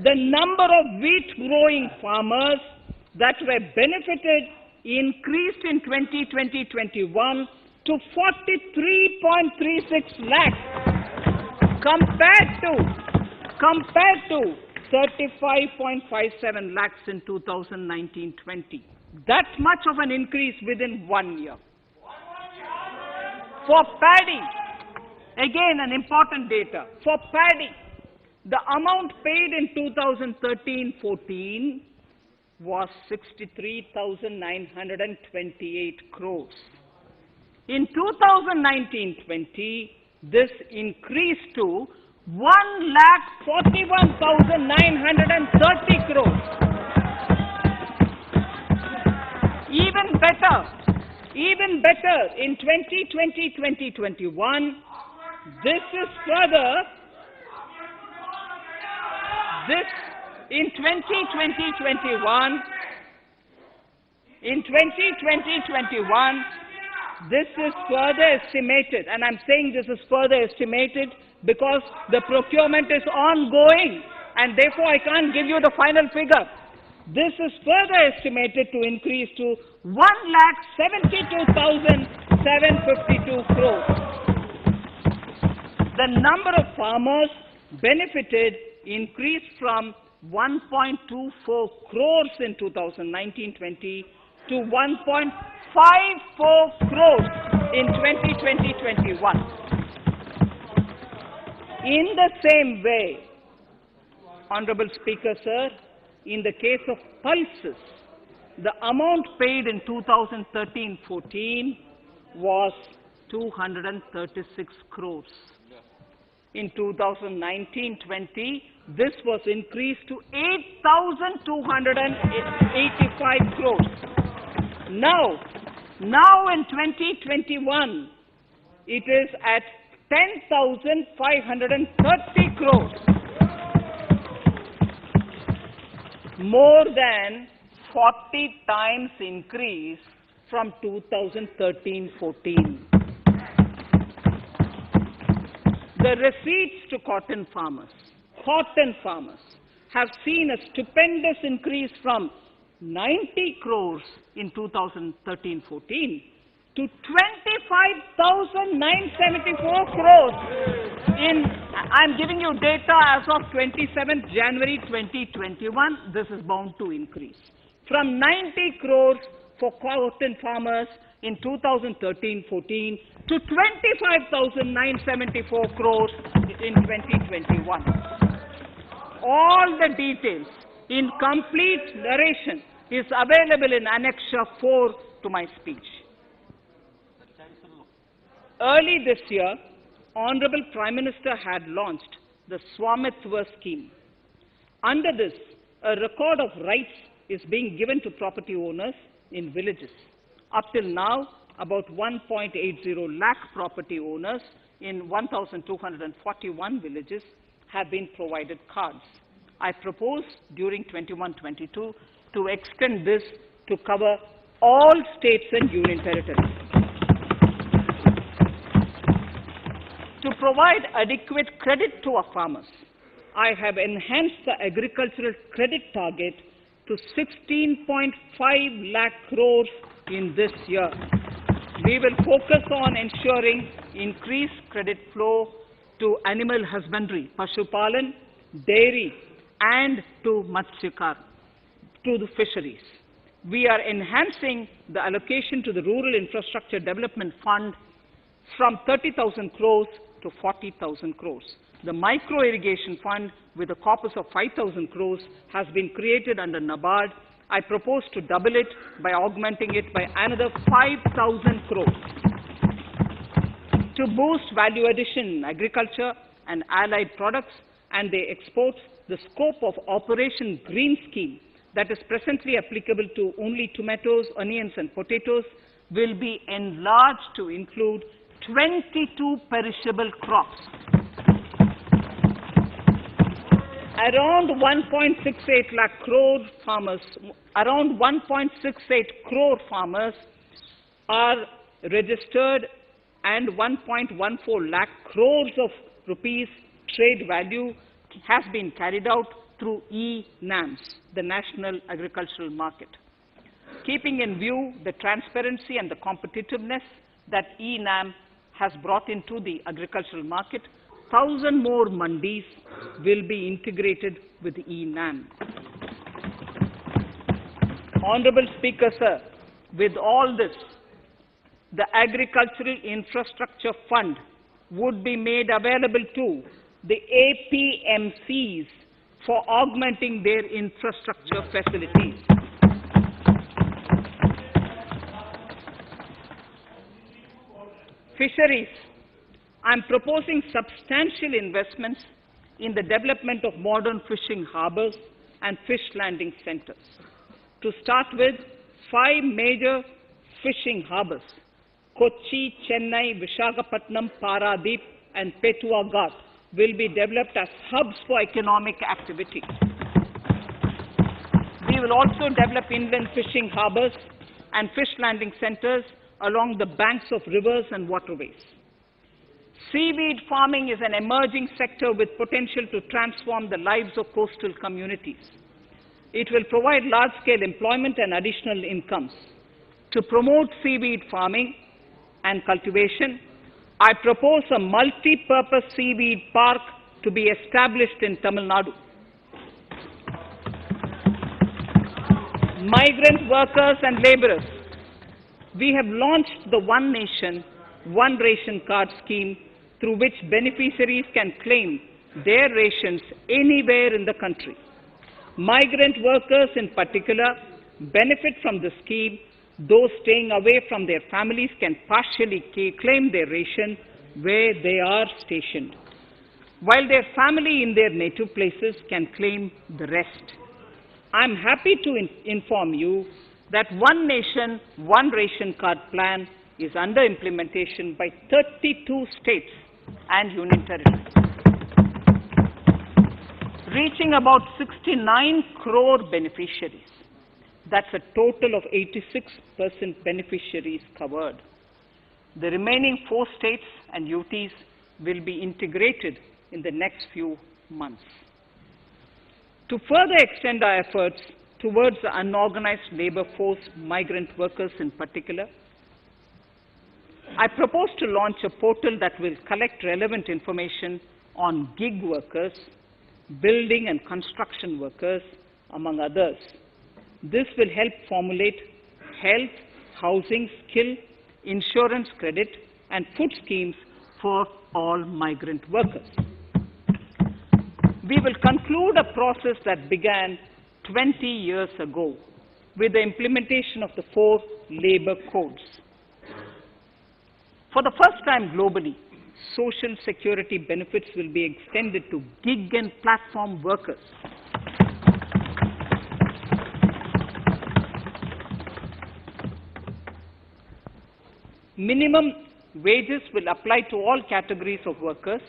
the number of wheat growing farmers that were benefited increased in 2020-21 to 43.36 lakhs compared to 35.57 lakhs in 2019-20. That much of an increase within 1 year. For paddy, again an important data. For paddy, the amount paid in 2013-14 was 63,928 crores. In 2019-20, this increased to 1,41,930 crores. Even better, in 2020-2021, in 2020-21, this is further estimated, and I'm saying this is further estimated because the procurement is ongoing, and therefore I can't give you the final figure. This is further estimated to increase to 1,72,752 crores. The number of farmers benefited increased from 1.24 crores in 2019-20 to 1.54 crores in 2020-21. In the same way, Honorable Speaker, sir, in the case of pulses, the amount paid in 2013-14 was 236 crores. In 2019-20, this was increased to 8,285 crores. Now in 2021, it is at 10,530 crores. More than 40 times increase from 2013-14. The receipts to cotton farmers have seen a stupendous increase from 90 crores in 2013-14 to 25,974 crores I'm giving you data as of 27th January 2021. This is bound to increase. From 90 crores for cotton farmers in 2013-14 to 25,974 crores in 2021. All the details in complete narration is available in Annexure 4 to my speech. Early this year, Honorable Prime Minister had launched the Swamitva scheme. Under this, a record of rights is being given to property owners in villages. Up till now, about 1.80 lakh property owners in 1,241 villages have been provided cards. I propose during 21-22 to extend this to cover all states and union territories. To provide adequate credit to our farmers, I have enhanced the agricultural credit target to 16.5 lakh crores in this year. We will focus on ensuring increased credit flow to animal husbandry, Pashupalan, dairy, and to Matsyakar, to the fisheries. We are enhancing the allocation to the Rural Infrastructure Development Fund from 30,000 crores to 40,000 crores. The Micro Irrigation Fund, with a corpus of 5,000 crores, has been created under NABARD. I propose to double it by augmenting it by another 5,000 crores. To boost value addition in agriculture and allied products and their exports, the scope of Operation Green Scheme, that is presently applicable to only tomatoes, onions, and potatoes, will be enlarged to include 22 perishable crops. Around 1.68 lakh crore farmers, around 1.68 crore farmers are registered, and 1.14 lakh crores of rupees trade value has been carried out through e-NAMs, the National Agricultural Market. Keeping in view the transparency and the competitiveness that e-NAM has brought into the agricultural market, 1,000 more mandis will be integrated with e-NAM. Honorable Speaker, sir, with all this, the Agricultural Infrastructure Fund would be made available to the APMCs for augmenting their infrastructure facilities. Fisheries. I am proposing substantial investments in the development of modern fishing harbors and fish landing centers. To start with, 5 major fishing harbors, Kochi, Chennai, Visakhapatnam, Paradip, and Petua Ghat, will be developed as hubs for economic activity. We will also develop inland fishing harbors and fish landing centers along the banks of rivers and waterways. Seaweed farming is an emerging sector with potential to transform the lives of coastal communities. It will provide large-scale employment and additional incomes. To promote seaweed farming and cultivation, I propose a multi-purpose seaweed park to be established in Tamil Nadu. Migrant workers and laborers. We have launched the One Nation, One Ration Card scheme, through which beneficiaries can claim their rations anywhere in the country. Migrant workers in particular benefit from the scheme. Those staying away from their families can partially claim their ration where they are stationed, while their family in their native places can claim the rest. I am happy to inform you that One Nation, One Ration Card plan is under implementation by 32 states and union territories, reaching about 69 crore beneficiaries. That's a total of 86% beneficiaries covered. The remaining 4 states and UTs will be integrated in the next few months. To further extend our efforts towards the unorganized labor force, migrant workers in particular, I propose to launch a portal that will collect relevant information on gig workers, building and construction workers, among others. This will help formulate health, housing, skill, insurance credit, and food schemes for all migrant workers. We will conclude a process that began 20 years ago with the implementation of the 4 labor codes. For the first time globally, social security benefits will be extended to gig and platform workers. Minimum wages will apply to all categories of workers,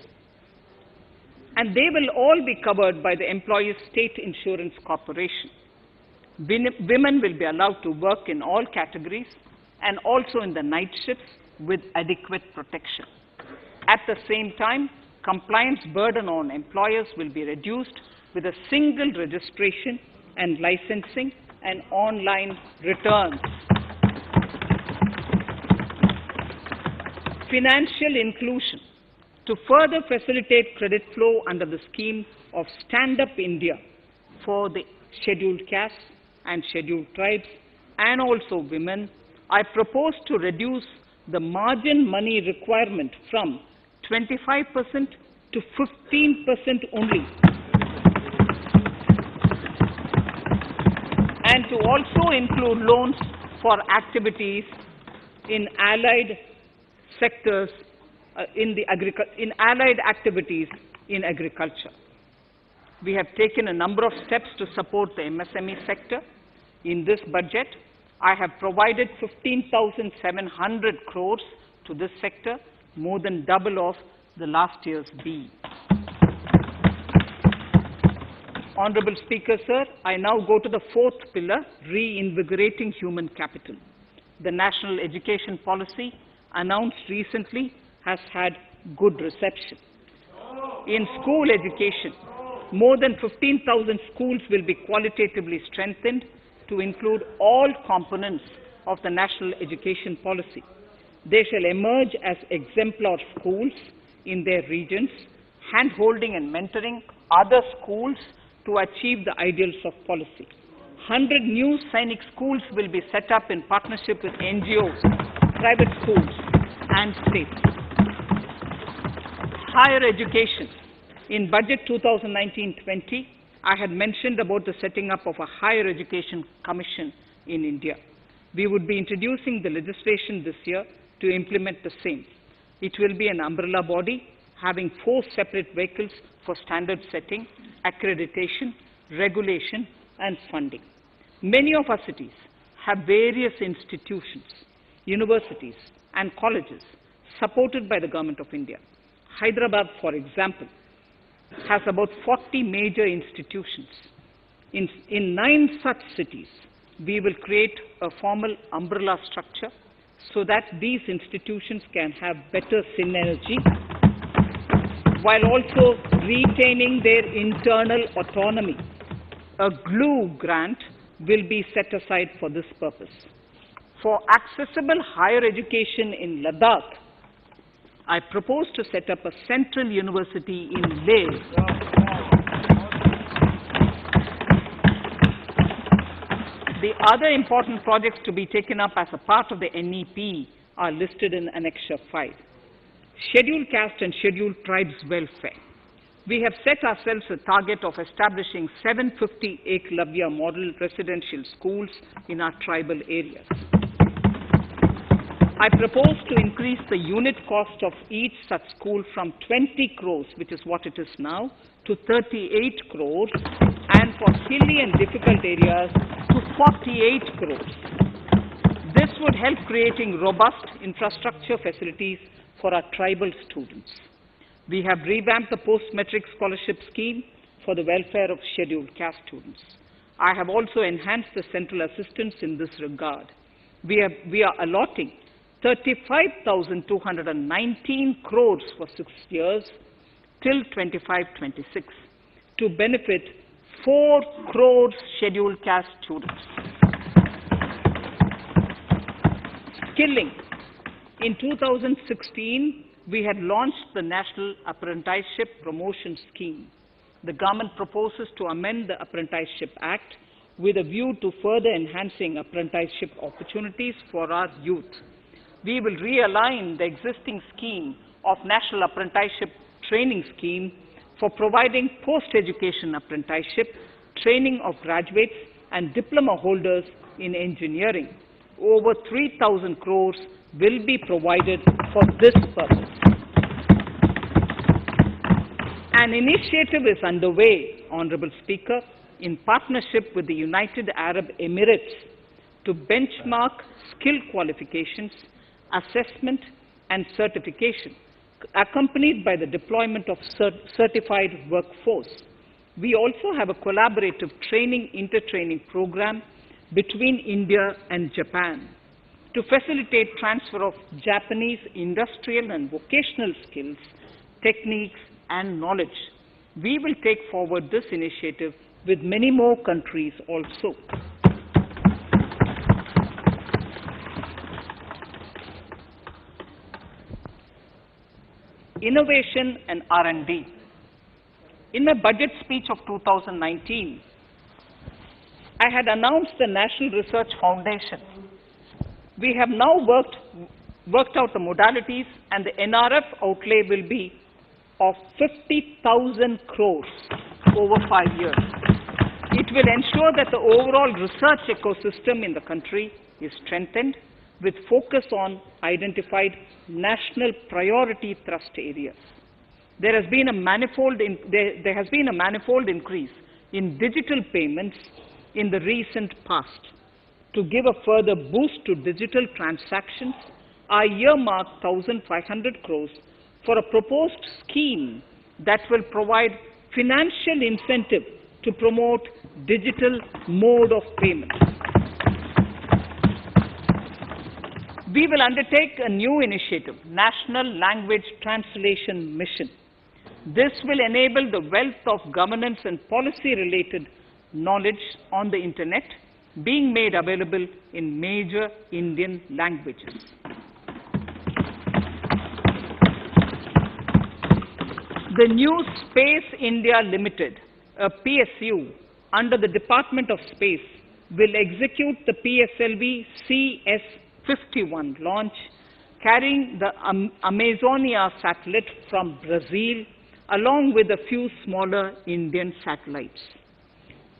and they will all be covered by the Employees State Insurance Corporation. Women will be allowed to work in all categories and also in the night shifts with adequate protection. At the same time, compliance burden on employers will be reduced with a single registration and licensing and online returns. financial inclusion to further facilitate credit flow under the scheme of Stand Up India for the scheduled castes and scheduled tribes and also women. I propose to reduce the margin money requirement from 25% to 15% only, and to also include loans for activities in allied sectors, in allied activities in agriculture. We have taken a number of steps to support the MSME sector. In this budget, I have provided 15,700 crores to this sector, more than double of the last year's B. Honorable Speaker, sir, I now go to the fourth pillar, reinvigorating human capital. The national education policy announced recently has had good reception. In school education, more than 15,000 schools will be qualitatively strengthened to include all components of the national education policy. They shall emerge as exemplar schools in their regions, hand-holding and mentoring other schools to achieve the ideals of policy. 100 new Sainik schools will be set up in partnership with NGOs, private schools and states. Higher education. In Budget 2019-20, I had mentioned about the setting up of a higher education commission in India. We would be introducing the legislation this year to implement the same. It will be an umbrella body having 4 separate vehicles for standard setting, accreditation, regulation, and funding. Many of our cities have various institutions, universities, and colleges supported by the Government of India. Hyderabad, for example, has about 40 major institutions. In 9 such cities, we will create a formal umbrella structure so that these institutions can have better synergy while also retaining their internal autonomy. A glue grant will be set aside for this purpose. For accessible higher education in Ladakh, I propose to set up a central university in Leh. The other important projects to be taken up as a part of the NEP are listed in Annexure 5. Scheduled caste and scheduled tribes welfare. We have set ourselves a target of establishing 750 Eklavya model residential schools in our tribal areas. I propose to increase the unit cost of each such school from 20 crores, which is what it is now, to 38 crores, and for hilly and difficult areas to 48 crores. This would help creating robust infrastructure facilities for our tribal students. We have revamped the post-metric scholarship scheme for the welfare of scheduled caste students. I have also enhanced the central assistance in this regard. We are allotting 35,219 crores for 6 years till 25-26 to benefit 4 crores scheduled caste students. Skilling. In 2016, we had launched the National Apprenticeship Promotion Scheme. The government proposes to amend the Apprenticeship Act with a view to further enhancing apprenticeship opportunities for our youth. We will realign the existing scheme of National Apprenticeship Training Scheme for providing post-education apprenticeship, training of graduates and diploma holders in engineering. Over 3,000 crores will be provided for this purpose. An initiative is underway, Honorable Speaker, in partnership with the United Arab Emirates to benchmark skill qualifications, assessment and certification, accompanied by the deployment of certified workforce. We also have a collaborative training, inter-training program between India and Japan to facilitate transfer of Japanese industrial and vocational skills, techniques and knowledge. We will take forward this initiative with many more countries also. innovation and R&D. In my budget speech of 2019, I had announced the National Research Foundation. We have now worked out the modalities, and the NRF outlay will be of 50,000 crores over 5 years. It will ensure that the overall research ecosystem in the country is strengthened with focus on identified national priority thrust areas. There has been a manifold increase in digital payments in the recent past. To give a further boost to digital transactions, I earmarked 1,500 crores for a proposed scheme that will provide financial incentive to promote digital mode of payments. We will undertake a new initiative, National Language Translation Mission. This will enable the wealth of governance and policy-related knowledge on the internet being made available in major Indian languages. The new Space India Limited, a PSU, under the Department of Space, will execute the PSLV CS-51 launch, carrying the Amazonia satellite from Brazil, along with a few smaller Indian satellites.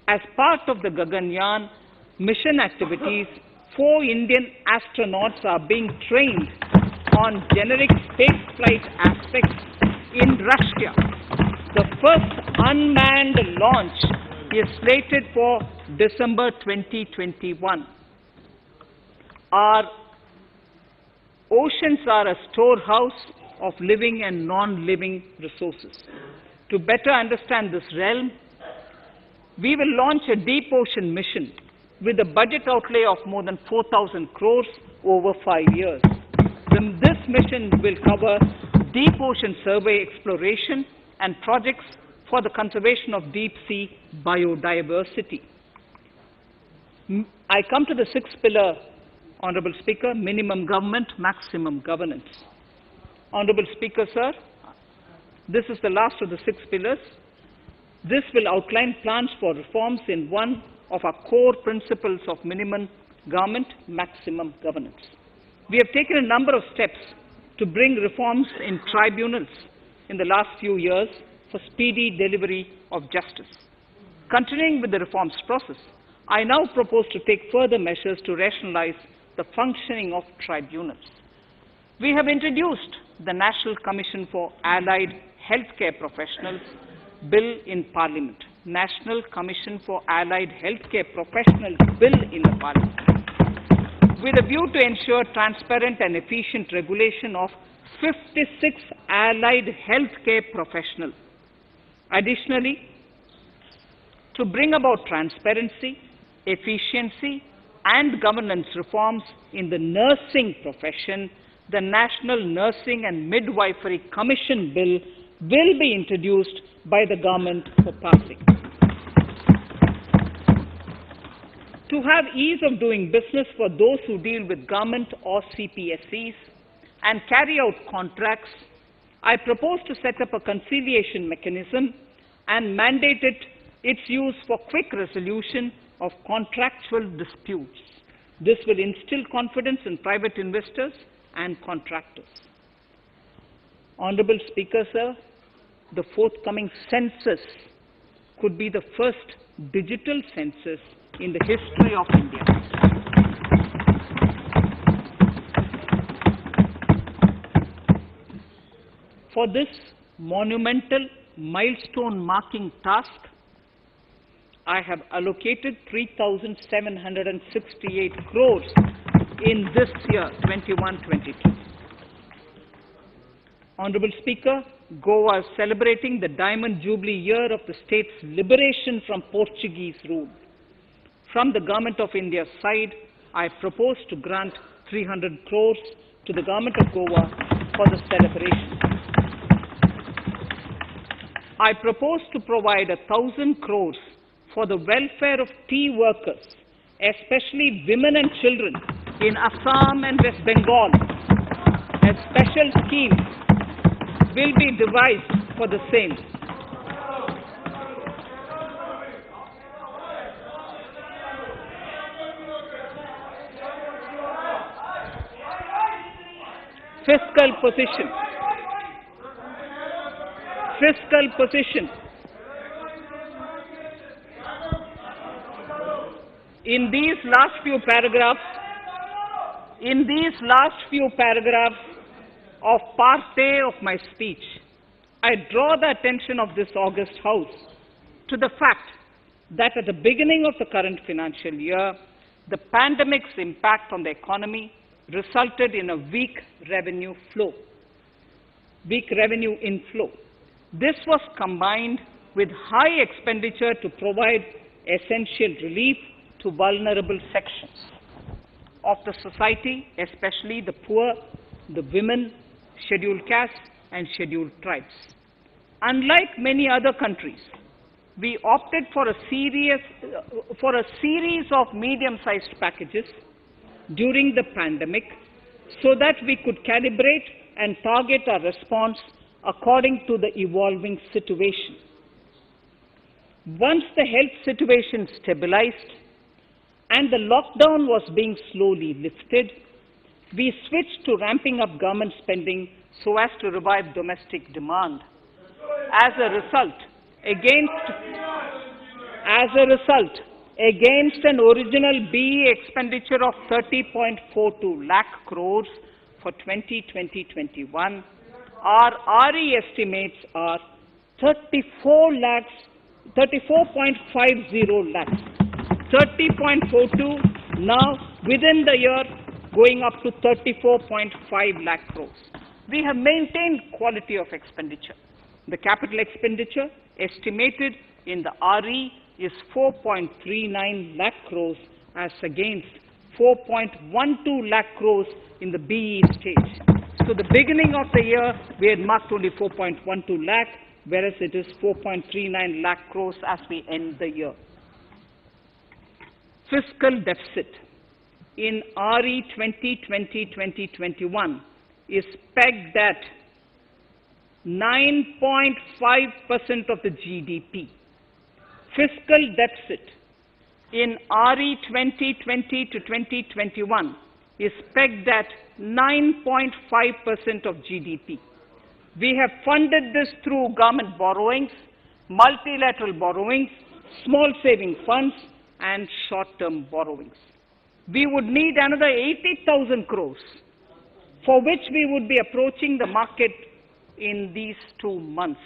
As part of the Gaganyaan mission activities, 4 Indian astronauts are being trained on generic spaceflight aspects in Russia. The first unmanned launch is slated for December 2021. Our oceans are a storehouse of living and non-living resources. To better understand this realm, we will launch a deep ocean mission with a budget outlay of more than 4,000 crores over 5 years. This mission will cover deep ocean survey exploration and projects for the conservation of deep sea biodiversity. I come to the 6th pillar, Honorable Speaker, minimum government, maximum governance. Honorable Speaker, sir, this is the last of the 6 pillars. This will outline plans for reforms in one of our core principles of minimum government, maximum governance. We have taken a number of steps to bring reforms in tribunals in the last few years for speedy delivery of justice. Continuing with the reforms process, I now propose to take further measures to rationalize the functioning of tribunals. We have introduced the National Commission for Allied Healthcare Professionals Bill in Parliament. National Commission for Allied Healthcare Professionals Bill in the Parliament, with a view to ensure transparent and efficient regulation of 56 allied healthcare professionals. Additionally, to bring about transparency, efficiency, and governance reforms in the nursing profession, the National Nursing and Midwifery Commission Bill will be introduced by the government for passing. To have ease of doing business for those who deal with government or CPSEs and carry out contracts, I propose to set up a conciliation mechanism and mandate its use for quick resolution of contractual disputes. This will instill confidence in private investors and contractors. Honorable Speaker, sir, the forthcoming census could be the first digital census in the history of India. For this monumental milestone marking task, I have allocated 3,768 crores in this year, 21-22. Honorable Speaker, Goa is celebrating the Diamond Jubilee year of the state's liberation from Portuguese rule. From the Government of India's side, I propose to grant 300 crores to the Government of Goa for the celebration. I propose to provide 1,000 crores for the welfare of tea workers, especially women and children in Assam and West Bengal, a special scheme will be devised for the same. Fiscal position. Fiscal position. In these last few paragraphs of part A of my speech, I draw the attention of this august House to the fact that at the beginning of the current financial year, the pandemic's impact on the economy resulted in a weak revenue inflow. This was combined with high expenditure to provide essential relief to vulnerable sections of the society, especially the poor, the women, scheduled castes, and scheduled tribes. Unlike many other countries, we opted for a series of medium-sized packages during the pandemic so that we could calibrate and target our response according to the evolving situation. Once the health situation stabilized and the lockdown was being slowly lifted, we switched to ramping up government spending so as to revive domestic demand. As a result, against an original BE expenditure of 30.42 lakh crores for 2020-21, our RE estimates are 34.50 lakhs. 30.42 now within the year going up to 34.5 lakh crores. We have maintained quality of expenditure. The capital expenditure estimated in the RE is 4.39 lakh crores as against 4.12 lakh crores in the BE stage. So the beginning of the year we had marked only 4.12 lakh, whereas it is 4.39 lakh crores as we end the year. Fiscal deficit in RE 2020-2021 is pegged at 9.5% of the GDP. Fiscal deficit in RE 2020-2021 is pegged at 9.5% of GDP. We have funded this through government borrowings, multilateral borrowings, small saving funds, and short-term borrowings. We would need another 80,000 crores, for which we would be approaching the market in these 2 months.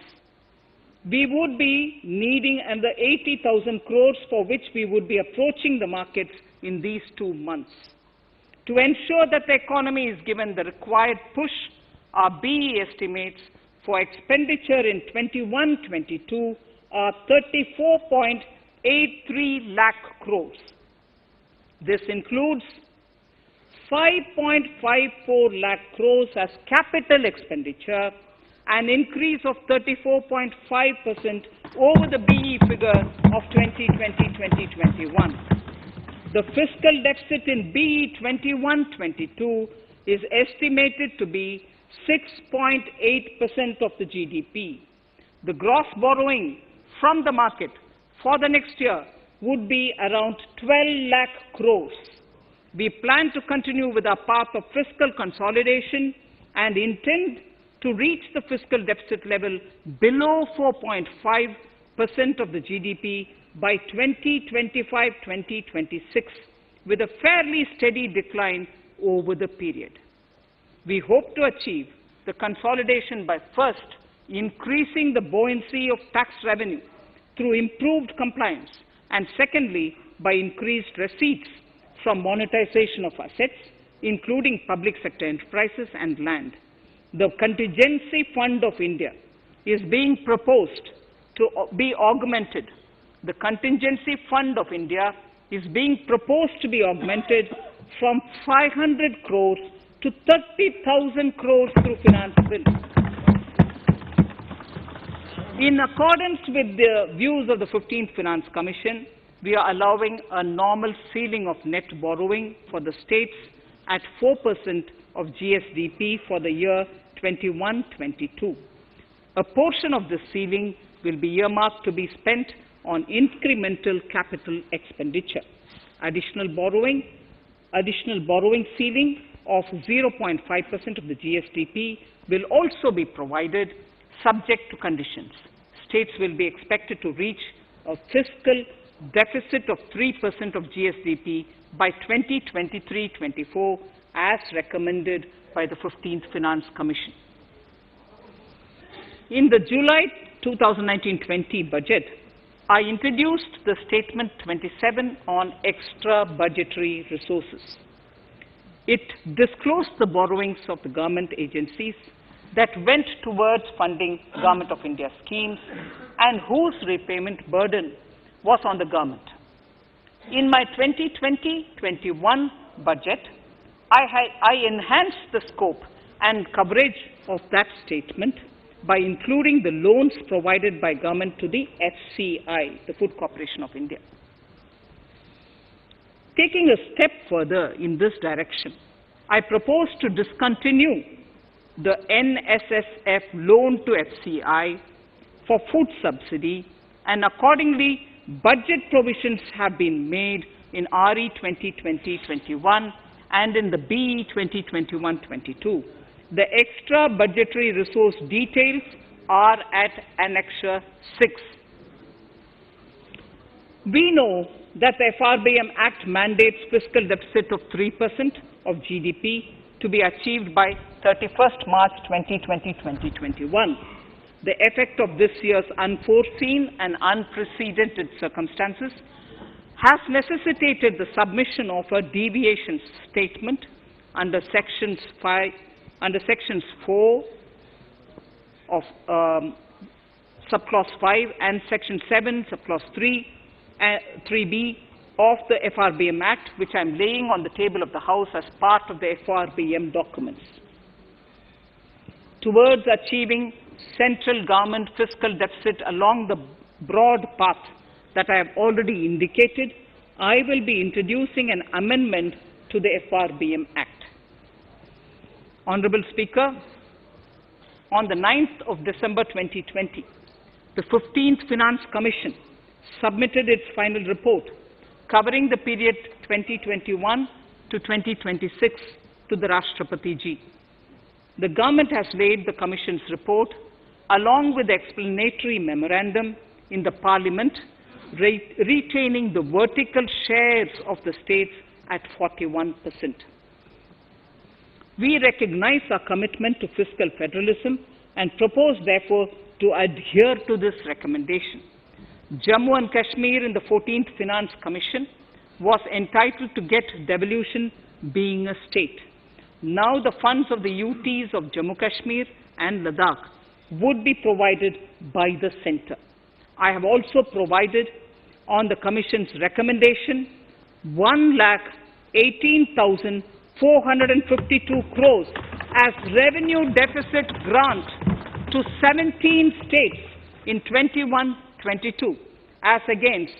We would be needing another 80,000 crores, for which we would be approaching the markets in these 2 months. To ensure that the economy is given the required push, our BE estimates for expenditure in 21-22 are 34.83 lakh crores. This includes 5.54 lakh crores as capital expenditure, an increase of 34.5% over the BE figure of 2020-2021. The fiscal deficit in BE 21-22 is estimated to be 6.8% of the GDP. The gross borrowing from the market for the next year would be around 12 lakh crores. We plan to continue with our path of fiscal consolidation and intend to reach the fiscal deficit level below 4.5% of the GDP by 2025-2026, with a fairly steady decline over the period. We hope to achieve the consolidation by first increasing the buoyancy of tax revenue through improved compliance, and secondly, by increased receipts from monetization of assets, including public sector enterprises and land. The Contingency Fund of India is being proposed to be augmented. The Contingency Fund of India is being proposed to be augmented from 500 crores to 30,000 crores through finance bill. In accordance with the views of the 15th Finance Commission, we are allowing a normal ceiling of net borrowing for the states at 4% of GSDP for the year 21-22. A portion of this ceiling will be earmarked to be spent on incremental capital expenditure. Additional borrowing ceiling of 0.5% of the GSDP will also be provided subject to conditions. States will be expected to reach a fiscal deficit of 3% of GSDP by 2023-24 as recommended by the 15th Finance Commission. In the July 2019-20 budget, I introduced the Statement 27 on extra budgetary resources. It disclosed the borrowings of the government agencies that went towards funding Government of India schemes and whose repayment burden was on the government. In my 2020-21 budget, I enhanced the scope and coverage of that statement by including the loans provided by government to the FCI, the Food Corporation of India. Taking a step further in this direction, I propose to discontinue the NSSF loan to FCI for food subsidy, and accordingly, budget provisions have been made in RE 2020-21 and in the BE 2021-22. The extra budgetary resource details are at Annexure 6. We know that the FRBM Act mandates fiscal deficit of 3% of GDP to be achieved by 31st March 2020-2021. The effect of this year's unforeseen and unprecedented circumstances has necessitated the submission of a deviation statement under Sections 4 of Subclause 5 and Section 7, Subclause 3b of the FRBM Act, which I am laying on the table of the House as part of the FRBM documents. Towards achieving central government fiscal deficit along the broad path that I have already indicated, I will be introducing an amendment to the FRBM Act. Honorable Speaker, on the 9th of December 2020, the 15th Finance Commission submitted its final report covering the period 2021 to 2026 to the Rashtrapati Ji. The government has laid the Commission's report along with the explanatory memorandum in the Parliament, retaining the vertical shares of the states at 41%. We recognize our commitment to fiscal federalism and propose, therefore, to adhere to this recommendation. Jammu and Kashmir in the 14th Finance Commission was entitled to get devolution being a state. Now the funds of the UTs of Jammu Kashmir and Ladakh would be provided by the centre. I have also provided on the Commission's recommendation 1,18,452 crores as revenue deficit grant to 17 states in 21-22 as against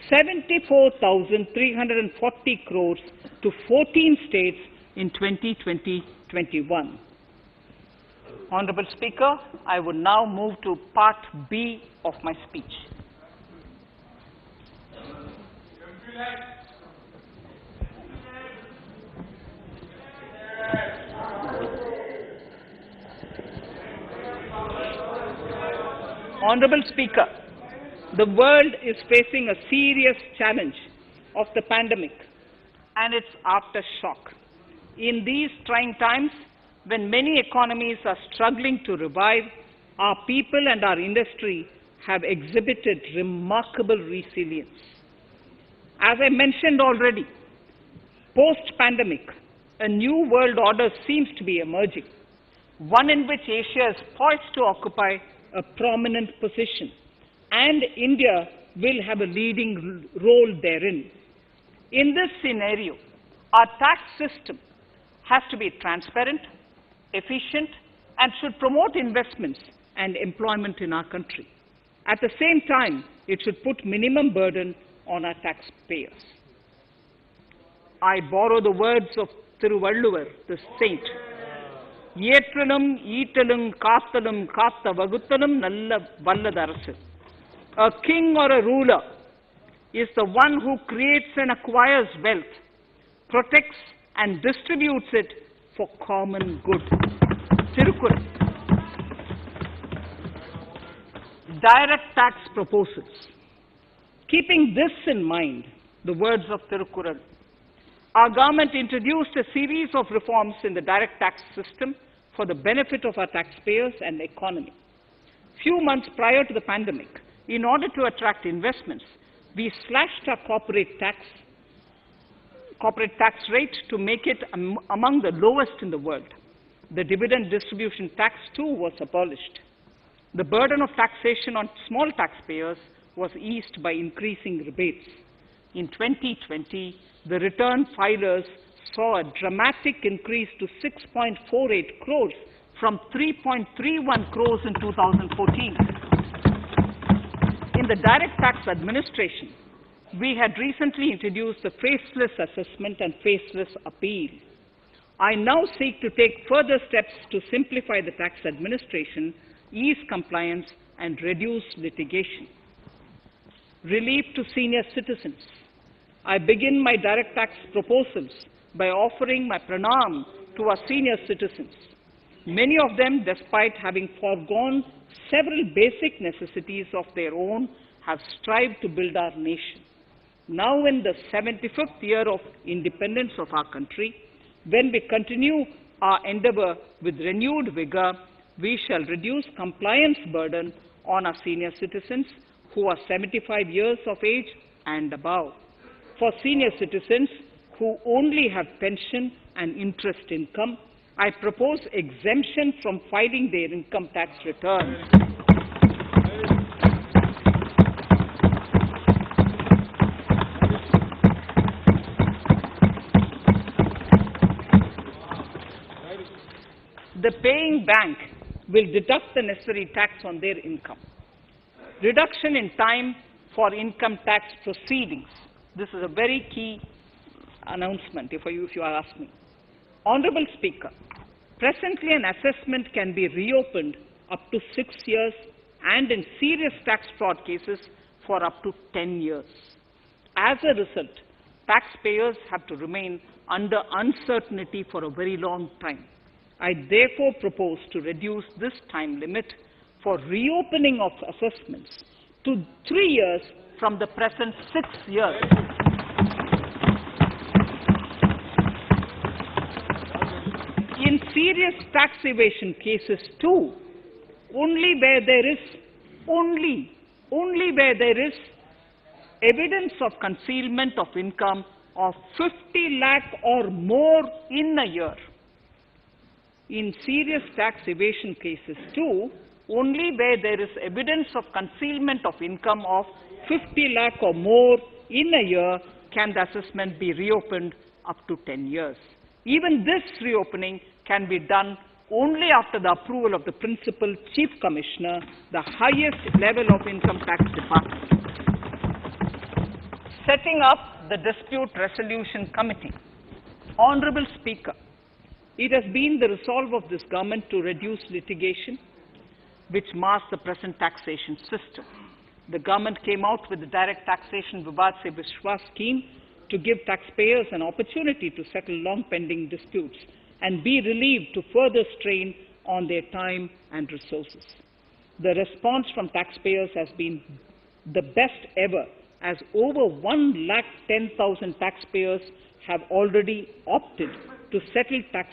74,340 crores to 14 states in 2020-21. Honorable Speaker, I would now move to Part B of my speech. Honorable Speaker, the world is facing a serious challenge of the pandemic and its aftershock. In these trying times, when many economies are struggling to revive, our people and our industry have exhibited remarkable resilience. As I mentioned already, post-pandemic, a new world order seems to be emerging, one in which Asia is poised to occupy a prominent position, and India will have a leading role therein. In this scenario, our tax system has to be transparent, efficient, and should promote investments and employment in our country. At the same time, it should put minimum burden on our taxpayers. I borrow the words of Thiruvalluvar, the saint. ஏற்றலும் ஈட்டலும் காத்தலும் காத்த வகுத்தலும் நல்ல வல்லதரசு. A king or a ruler is the one who creates and acquires wealth, protects and distributes it for common good. Tirukkural. Direct tax proposals. Keeping this in mind, the words of Tirukkural, our government introduced a series of reforms in the direct tax system for the benefit of our taxpayers and the economy. Few months prior to the pandemic, in order to attract investments, we slashed our corporate tax rate to make it among the lowest in the world. The dividend distribution tax too was abolished. The burden of taxation on small taxpayers was eased by increasing rebates. In 2020, the return filers saw a dramatic increase to 6.48 crores from 3.31 crores in 2014. In the direct tax administration, we had recently introduced the faceless assessment and faceless appeal. I now seek to take further steps to simplify the tax administration, ease compliance, and reduce litigation. Relief to senior citizens. I begin my direct tax proposals by offering my pranam to our senior citizens. Many of them, despite having foregone several basic necessities of their own, have strived to build our nation. Now in the 75th year of independence of our country, when we continue our endeavor with renewed vigor, we shall reduce compliance burden on our senior citizens who are 75 years of age and above. For senior citizens who only have pension and interest income, I propose exemption from filing their income tax returns. The paying bank will deduct the necessary tax on their income. Reduction in time for income tax proceedings. This is a very key announcement if you ask me. Honorable Speaker, presently an assessment can be reopened up to 6 years and in serious tax fraud cases for up to 10 years. As a result, taxpayers have to remain under uncertainty for a very long time. I therefore propose to reduce this time limit for reopening of assessments to 3 years from the present 6 years. In serious tax evasion cases too, only where there is evidence of concealment of income of 50 lakh or more in a year. In serious tax evasion cases too, only where there is evidence of concealment of income of 50 lakh or more in a year can the assessment be reopened up to 10 years. Even this reopening can be done only after the approval of the Principal Chief Commissioner, the highest level of Income Tax Department. Setting up the Dispute Resolution Committee. Honorable Speaker, it has been the resolve of this government to reduce litigation which mars the present taxation system. The government came out with the Direct Taxation Vivad Se Vishwas scheme to give taxpayers an opportunity to settle long-pending disputes and be relieved to further strain on their time and resources. The response from taxpayers has been the best ever, as over 110,000 taxpayers have already opted to settle tax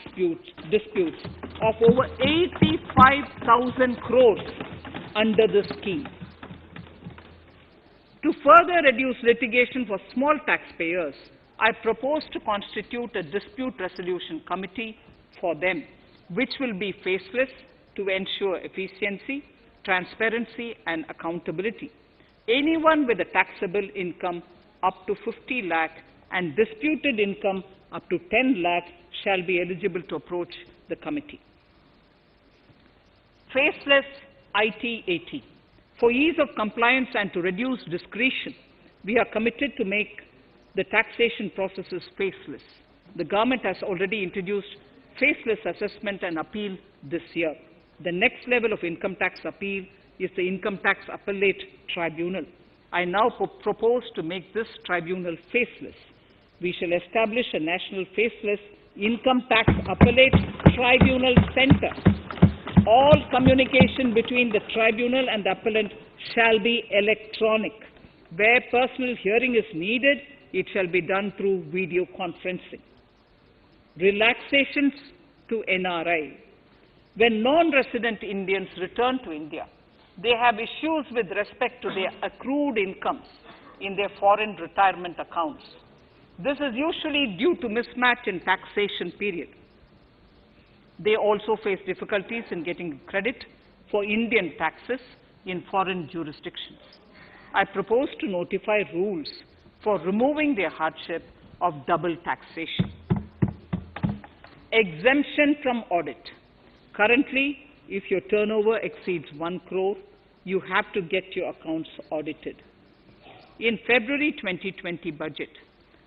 disputes of over 85,000 crores under the scheme. To further reduce litigation for small taxpayers, I propose to constitute a dispute resolution committee for them, which will be faceless to ensure efficiency, transparency, and accountability. Anyone with a taxable income up to 50 lakh and disputed income up to 10 lakh shall be eligible to approach the committee. Faceless IT-AT. For ease of compliance and to reduce discretion, we are committed to make the taxation processes faceless. The government has already introduced faceless assessment and appeal this year. The next level of income tax appeal is the Income Tax Appellate Tribunal. I now propose to make this tribunal faceless. We shall establish a national faceless Income Tax Appellate Tribunal Center. All communication between the tribunal and the appellant shall be electronic. Where personal hearing is needed, it shall be done through video conferencing. Relaxations to NRI. When non-resident Indians return to India, they have issues with respect to their accrued incomes in their foreign retirement accounts. This is usually due to mismatch in taxation period. They also face difficulties in getting credit for Indian taxes in foreign jurisdictions. I propose to notify rules for removing their hardship of double taxation. Exemption from audit. Currently, if your turnover exceeds 1 crore, you have to get your accounts audited. In February 2020 budget,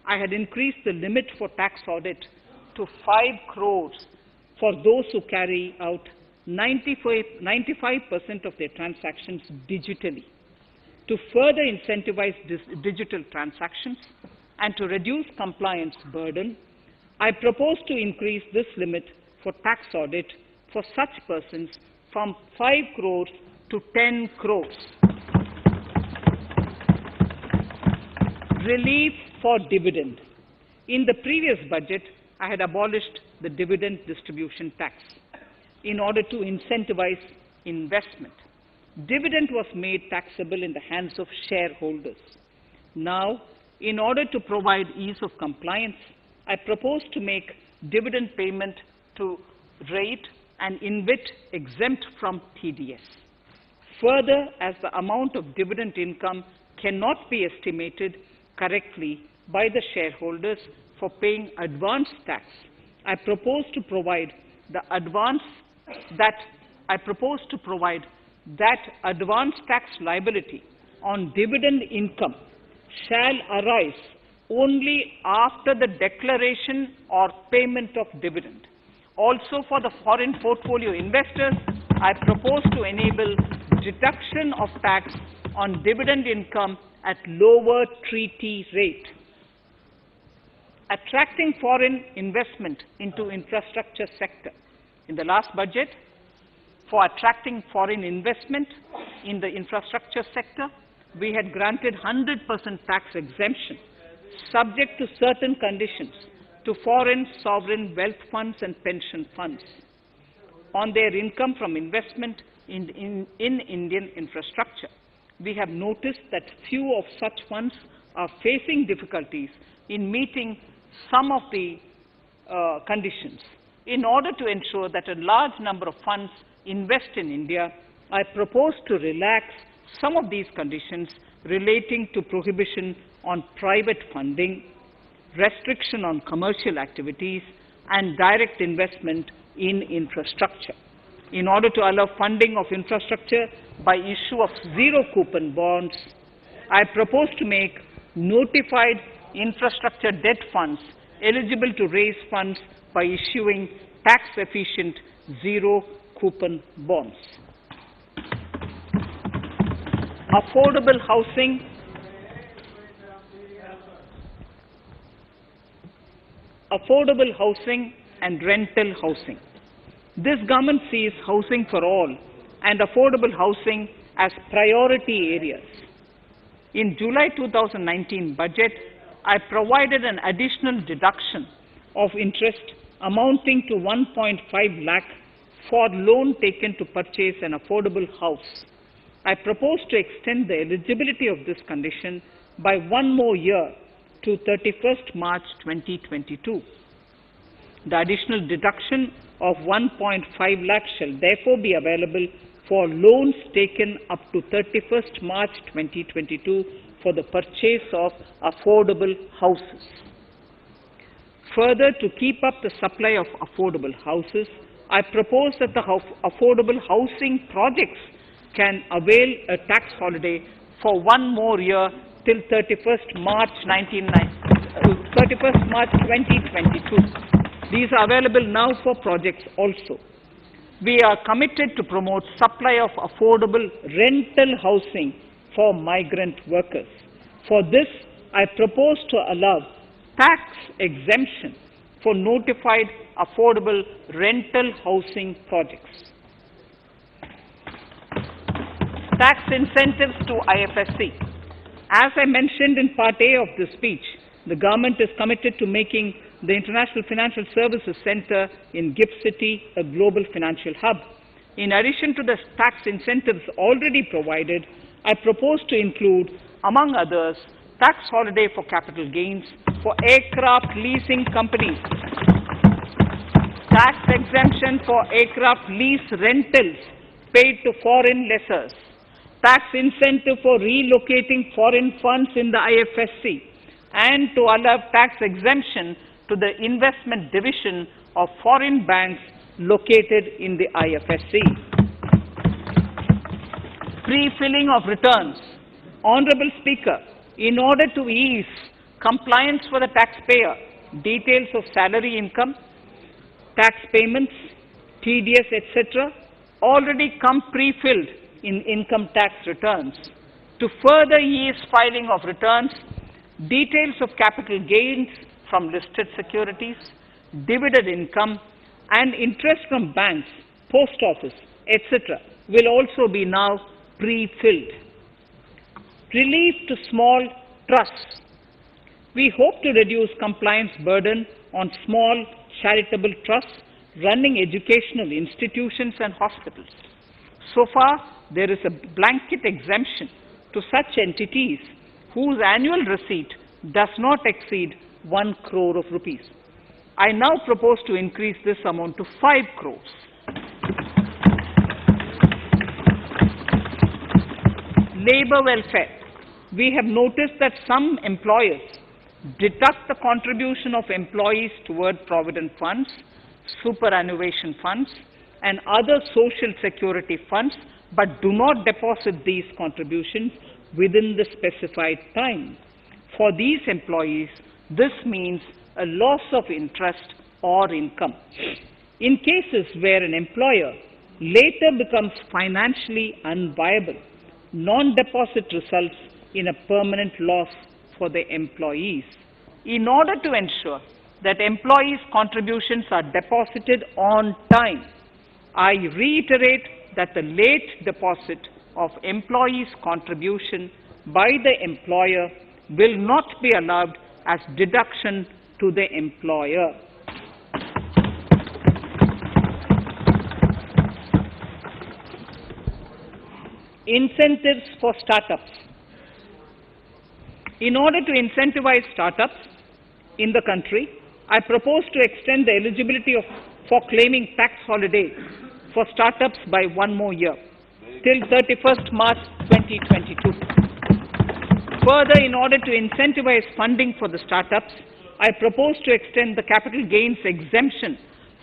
I had increased the limit for tax audit to 5 crores for those who carry out 95% of their transactions digitally. To further incentivize digital transactions and to reduce compliance burden, I propose to increase this limit for tax audit for such persons from 5 crores to 10 crores. Relief for dividend. In the previous budget, I had abolished the dividend distribution tax in order to incentivize investment. Dividend was made taxable in the hands of shareholders. Now, in order to provide ease of compliance, I propose to make dividend payment to rate and InvIT exempt from TDS. Further, as the amount of dividend income cannot be estimated correctly by the shareholders for paying advance tax, I propose to provide that advance tax liability on dividend income shall arise only after the declaration or payment of dividend. Also, for the foreign portfolio investors, I propose to enable deduction of tax on dividend income at lower treaty rate. Attracting foreign investment into infrastructure sector. In the last budget, for attracting foreign investment in the infrastructure sector, we had granted 100% tax exemption, subject to certain conditions, to foreign sovereign wealth funds and pension funds on their income from investment in Indian infrastructure. We have noticed that few of such funds are facing difficulties in meeting some of the conditions. In order to ensure that a large number of funds invest in India, I propose to relax some of these conditions relating to prohibition on private funding, restriction on commercial activities, and direct investment in infrastructure. In order to allow funding of infrastructure by issue of zero-coupon bonds, I propose to make notified infrastructure debt funds eligible to raise funds by issuing tax-efficient zero-coupon bonds. Affordable housing. Affordable housing and rental housing. This government sees housing for all and affordable housing as priority areas. In July 2019 budget, I provided an additional deduction of interest amounting to 1.5 lakh for loan taken to purchase an affordable house. I propose to extend the eligibility of this condition by 1 more year to 31st March 2022. The additional deduction of 1.5 lakh shall therefore be available for loans taken up to 31st March 2022 for the purchase of affordable houses. Further, to keep up the supply of affordable houses, I propose that the affordable housing projects can avail a tax holiday for 1 more year till 31st March 2022. These are available now for projects also. We are committed to promote supply of affordable rental housing for migrant workers. For this, I propose to allow tax exemption for notified affordable rental housing projects. Tax incentives to IFSC. As I mentioned in Part A of this speech, the government is committed to making the International Financial Services Center in GIFT City a global financial hub. In addition to the tax incentives already provided, I propose to include, among others, tax holiday for capital gains for aircraft leasing companies, tax exemption for aircraft lease rentals paid to foreign lessors, tax incentive for relocating foreign funds in the IFSC, and to allow tax exemption to the investment division of foreign banks located in the IFSC. Pre-filling of returns. Honorable Speaker, in order to ease compliance for the taxpayer, details of salary income, tax payments, TDS, etc., already come pre-filled in income tax returns. To further ease filing of returns, details of capital gains from listed securities, dividend income, and interest from banks, post office, etc., will also be now pre-filled. Relief to small trusts. We hope to reduce compliance burden on small charitable trusts running educational institutions and hospitals. So far, there is a blanket exemption to such entities whose annual receipt does not exceed 1 crore of rupees. I now propose to increase this amount to 5 crores. Labor welfare. We have noticed that some employers deduct the contribution of employees toward provident funds, superannuation funds, and other social security funds, but do not deposit these contributions within the specified time. For these employees, this means a loss of interest or income. In cases where an employer later becomes financially unviable, non-deposit results in a permanent loss for the employees. In order to ensure that employees' contributions are deposited on time, I reiterate that the late deposit of employees' contribution by the employer will not be allowed as deduction to the employer. Incentives for startups. In order to incentivize startups in the country, I propose to extend the eligibility for claiming tax holiday for startups by 1 more year, till 31st March 2022. Further, in order to incentivize funding for the startups, I propose to extend the capital gains exemption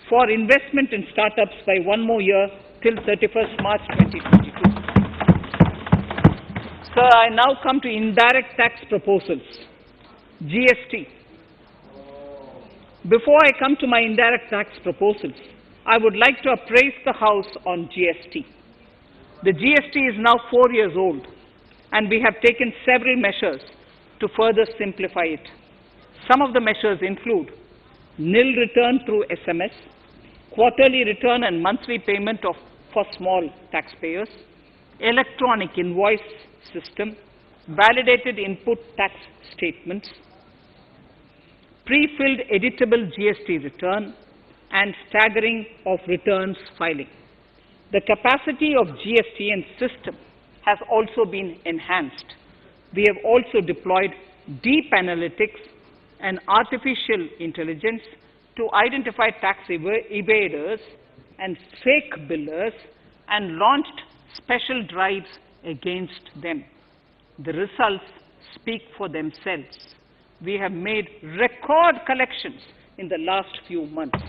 for investment in startups by 1 more year, till 31st March 2022. Sir, I now come to indirect tax proposals. GST. Before I come to my indirect tax proposals, I would like to appraise the House on GST. The GST is now 4 years old, and we have taken several measures to further simplify it. Some of the measures include nil return through SMS, quarterly return and monthly payment for small taxpayers, electronic invoice system, validated input tax statements, pre-filled editable GST return, and staggering of returns filing. The capacity of GST and system has also been enhanced. We have also deployed deep analytics and artificial intelligence to identify tax evaders and fake billers and launched special drives against them. The results speak for themselves. We have made record collections in the last few months.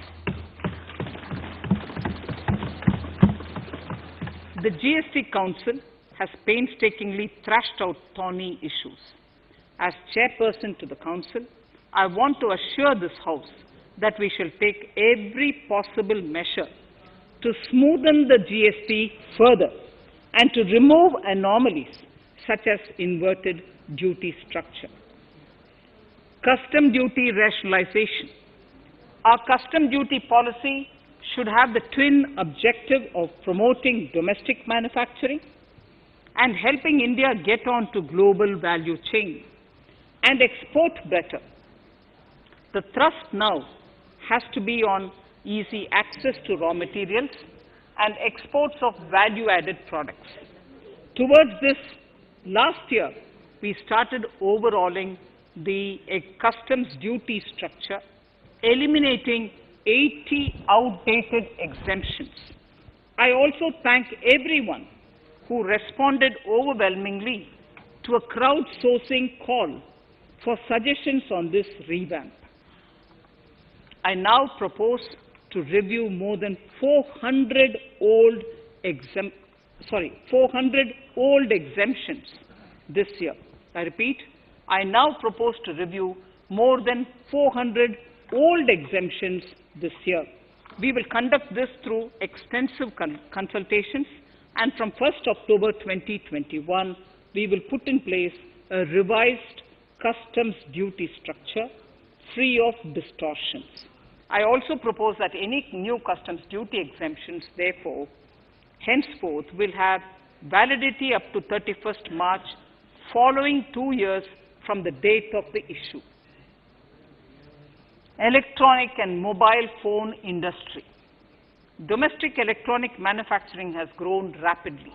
The GST Council has painstakingly thrashed out thorny issues. As chairperson to the Council, I want to assure this House that we shall take every possible measure to smoothen the GST further and to remove anomalies such as inverted duty structure. Custom duty rationalization. Our custom duty policy should have the twin objective of promoting domestic manufacturing and helping India get on to global value chain and export better. The thrust now has to be on easy access to raw materials and exports of value-added products. Towards this, last year, we started overhauling the customs duty structure, eliminating 80 outdated exemptions. I also thank everyone who responded overwhelmingly to a crowdsourcing call for suggestions on this revamp. I now propose to review more than 400 old exemptions this year. I repeat, I now propose to review more than 400 old exemptions this year. We will conduct this through extensive consultations, and from 1st October 2021, we will put in place a revised customs duty structure free of distortions. I also propose that any new customs duty exemptions, therefore, henceforth will have validity up to 31st March following 2 years from the date of the issue. Electronic and mobile phone industry. Domestic electronic manufacturing has grown rapidly.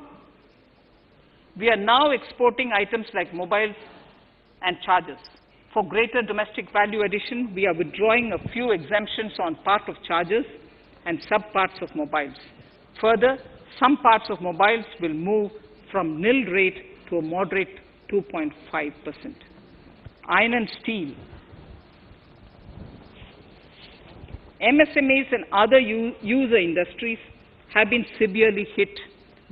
We are now exporting items like mobiles and chargers. For greater domestic value addition, we are withdrawing a few exemptions on part of chargers and sub-parts of mobiles. Further, some parts of mobiles will move from nil rate to a moderate 2.5%. Iron and steel. MSMEs and other user industries have been severely hit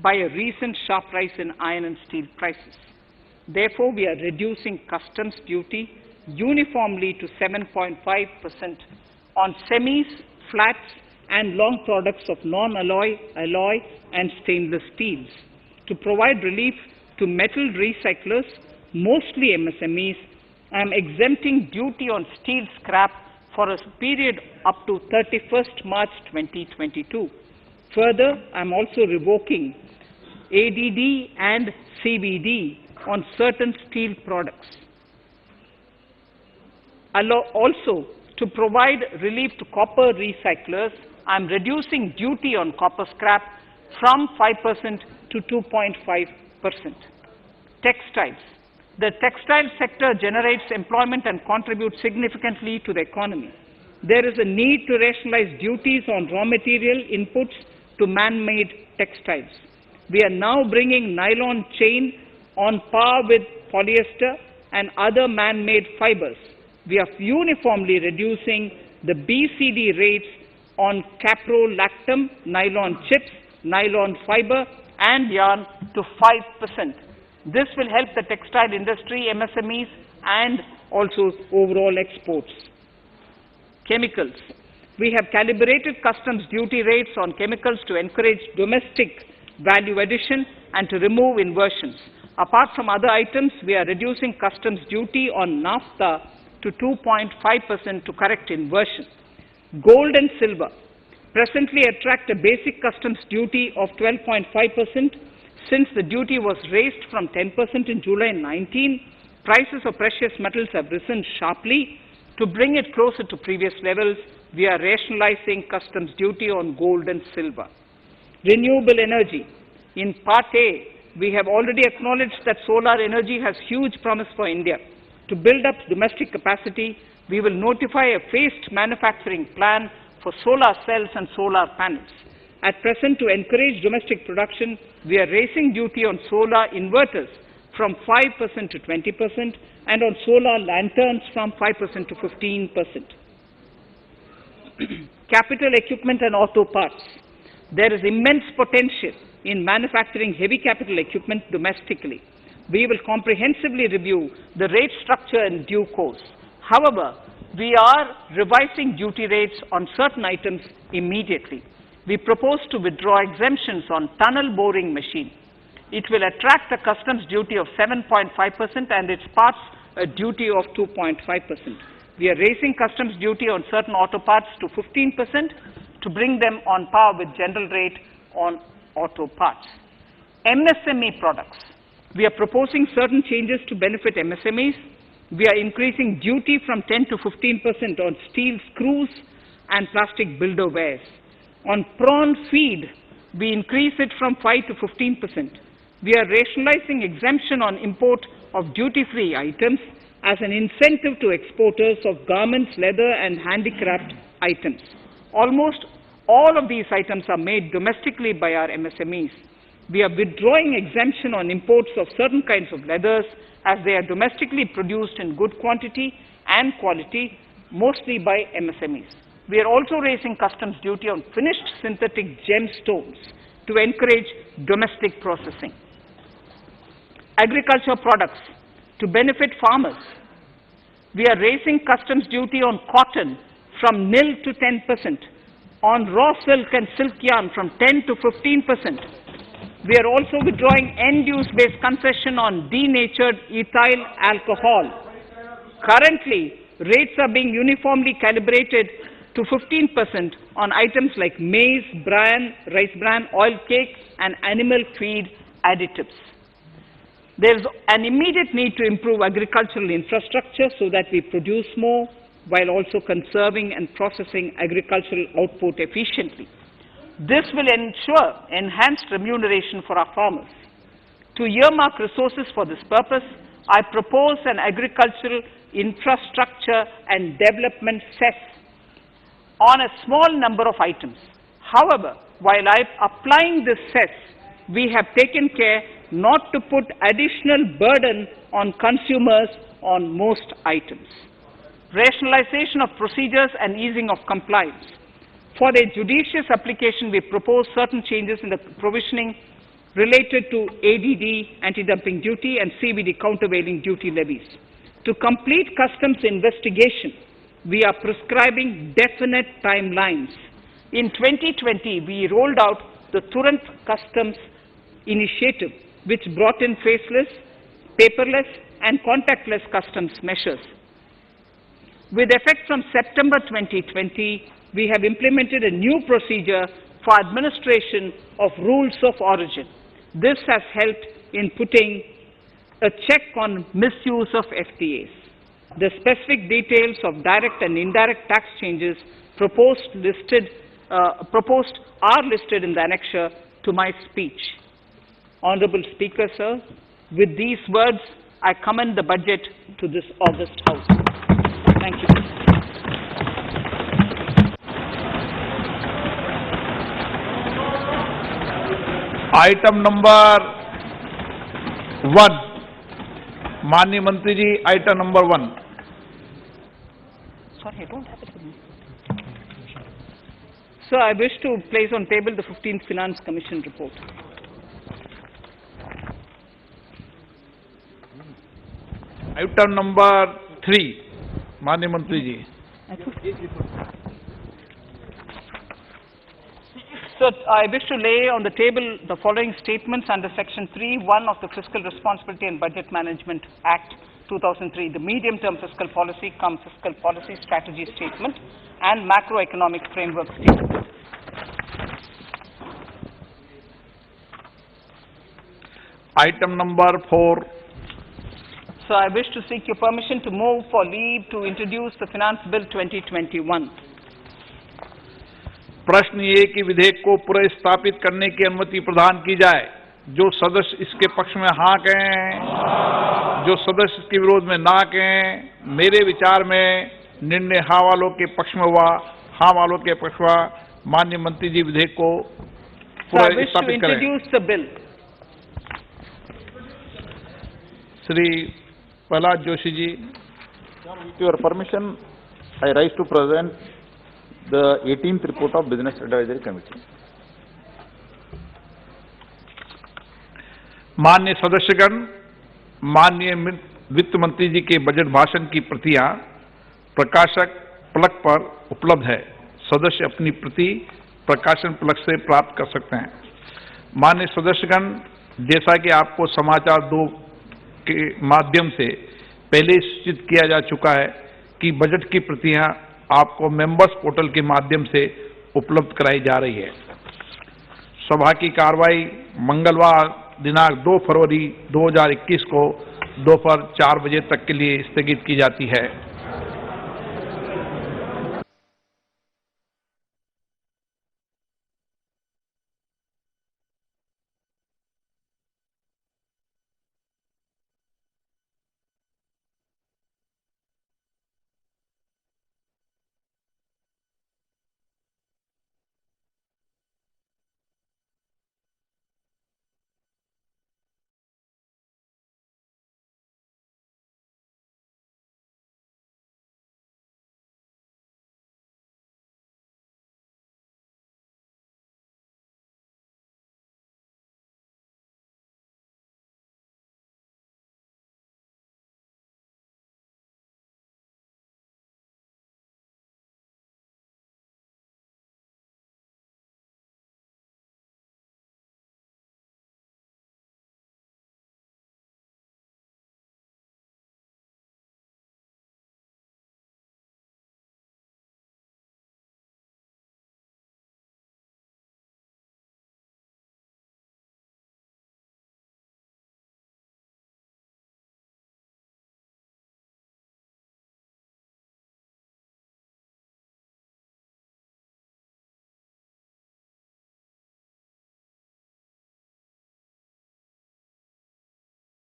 by a recent sharp rise in iron and steel prices. Therefore, we are reducing customs duty uniformly to 7.5% on semis, flats, and long products of non-alloy, alloy, and stainless steels. To provide relief to metal recyclers, mostly MSMEs, I am exempting duty on steel scrap for a period up to 31st March 2022. Further, I am also revoking ADD and CVD on certain steel products. Also, to provide relief to copper recyclers, I am reducing duty on copper scrap from 5% to 2.5%. Textiles. The textile sector generates employment and contributes significantly to the economy. There is a need to rationalize duties on raw material inputs to man-made textiles. We are now bringing nylon chain on par with polyester and other man-made fibers. We are uniformly reducing the BCD rates on caprolactam, nylon chips, nylon fiber, and yarn to 5%. This will help the textile industry, MSMEs, and also overall exports. Chemicals. We have calibrated customs duty rates on chemicals to encourage domestic value addition and to remove inversions. Apart from other items, we are reducing customs duty on naphtha to 2.5% to correct inversion. Gold and silver presently attract a basic customs duty of 12.5%. Since the duty was raised from 10% in July 19, prices of precious metals have risen sharply. To bring it closer to previous levels, we are rationalizing customs duty on gold and silver. Renewable energy. In Part A, we have already acknowledged that solar energy has huge promise for India. To build up domestic capacity, we will notify a phased manufacturing plan for solar cells and solar panels. At present, to encourage domestic production, we are raising duty on solar inverters from 5% to 20% and on solar lanterns from 5% to 15%. Capital equipment and auto parts. There is immense potential in manufacturing heavy capital equipment domestically. We will comprehensively review the rate structure in due course. However, We are revising duty rates on certain items immediately. We propose to withdraw exemptions on tunnel boring machine. It will attract a customs duty of 7.5% and its parts a duty of 2.5%. We are raising customs duty on certain auto parts to 15% to bring them on par with general rate on auto parts. MSME products. We are proposing certain changes to benefit MSMEs. We are increasing duty from 10 to 15% on steel screws and plastic builder wares. On prawn feed, we increase it from 5 to 15%. We are rationalizing exemption on import of duty-free items as an incentive to exporters of garments, leather and handicraft items. Almost all of these items are made domestically by our MSMEs. We are withdrawing exemption on imports of certain kinds of leathers as they are domestically produced in good quantity and quality, mostly by MSMEs. We are also raising customs duty on finished synthetic gemstones to encourage domestic processing. Agriculture products to benefit farmers. We are raising customs duty on cotton from nil to 10%, on raw silk and silk yarn from 10 to 15%. We are also withdrawing end-use based concession on denatured ethyl alcohol. Currently, rates are being uniformly calibrated to 15% on items like maize, bran, rice bran, oil cake, and animal feed additives. There is an immediate need to improve agricultural infrastructure so that we produce more while also conserving and processing agricultural output efficiently. This will ensure enhanced remuneration for our farmers. To earmark resources for this purpose, I propose an agricultural infrastructure and development cess on a small number of items. However, while applying this cess, we have taken care not to put additional burden on consumers on most items. Rationalization of procedures and easing of compliance. For their judicious application, we propose certain changes in the provisioning related to ADD, anti-dumping duty, and CVD, countervailing duty levies. To complete customs investigation, we are prescribing definite timelines. In 2020, we rolled out the Turant Customs Initiative, which brought in faceless, paperless, and contactless customs measures. With effect from September 2020, we have implemented a new procedure for administration of rules of origin. This has helped in putting a check on misuse of FTAs. The specific details of direct and indirect tax changes proposed are listed in the annexure to my speech. Honorable Speaker, sir, with these words, I commend the budget to this august House. Thank you. Item number 1, माननीय मंत्री जी, item number 1। Sorry, I don't have it with me. Sir, I wish to place on table the 15th Finance Commission report. Item number 3, माननीय मंत्री जी। So, I wish to lay on the table the following statements under Section 3(1) of the Fiscal Responsibility and Budget Management Act 2003, the medium-term fiscal policy cum fiscal policy strategy statement and macroeconomic framework statement. Item number 4. So, I wish to seek your permission to move for leave to introduce the Finance Bill 2021. प्रश्न ये कि विधेयक को पुनर्स्थापित करने की अनुमति प्रदान की जाए। जो सदस्य इसके पक्ष में हाँ कहें, जो सदस्य इसके विरोध में ना कहें। मेरे विचार में निर्णय हाँ वालों के पक्ष में हुआ, हाँ वालों के पक्ष हुआ। माननीय मंत्री जी विधेयक को पुनर्स्थापित करें। Shri Prahlad Joshi ji. With your permission, I rise to present the 18th report of Business Advisory Committee. माननीय सदस्यगण, माननीय वित्त मंत्री जी के बजट भाषण की प्रतियां प्रकाशक फलक पर उपलब्ध है। सदस्य अपनी प्रति प्रकाशन फलक से प्राप्त कर सकते हैं। माननीय सदस्यगण, जैसा कि आपको समाचार 2 के माध्यम से पहले सूचित किया जा चुका है कि बजट की प्रतियां आपको मेंबर्स पोर्टल के माध्यम से उपलब्ध कराई जा रही है। सभा की कार्रवाई मंगलवार दिनांक 2 फरवरी 2021 को दोपहर 4 बजे तक के लिए स्थगित की जाती है।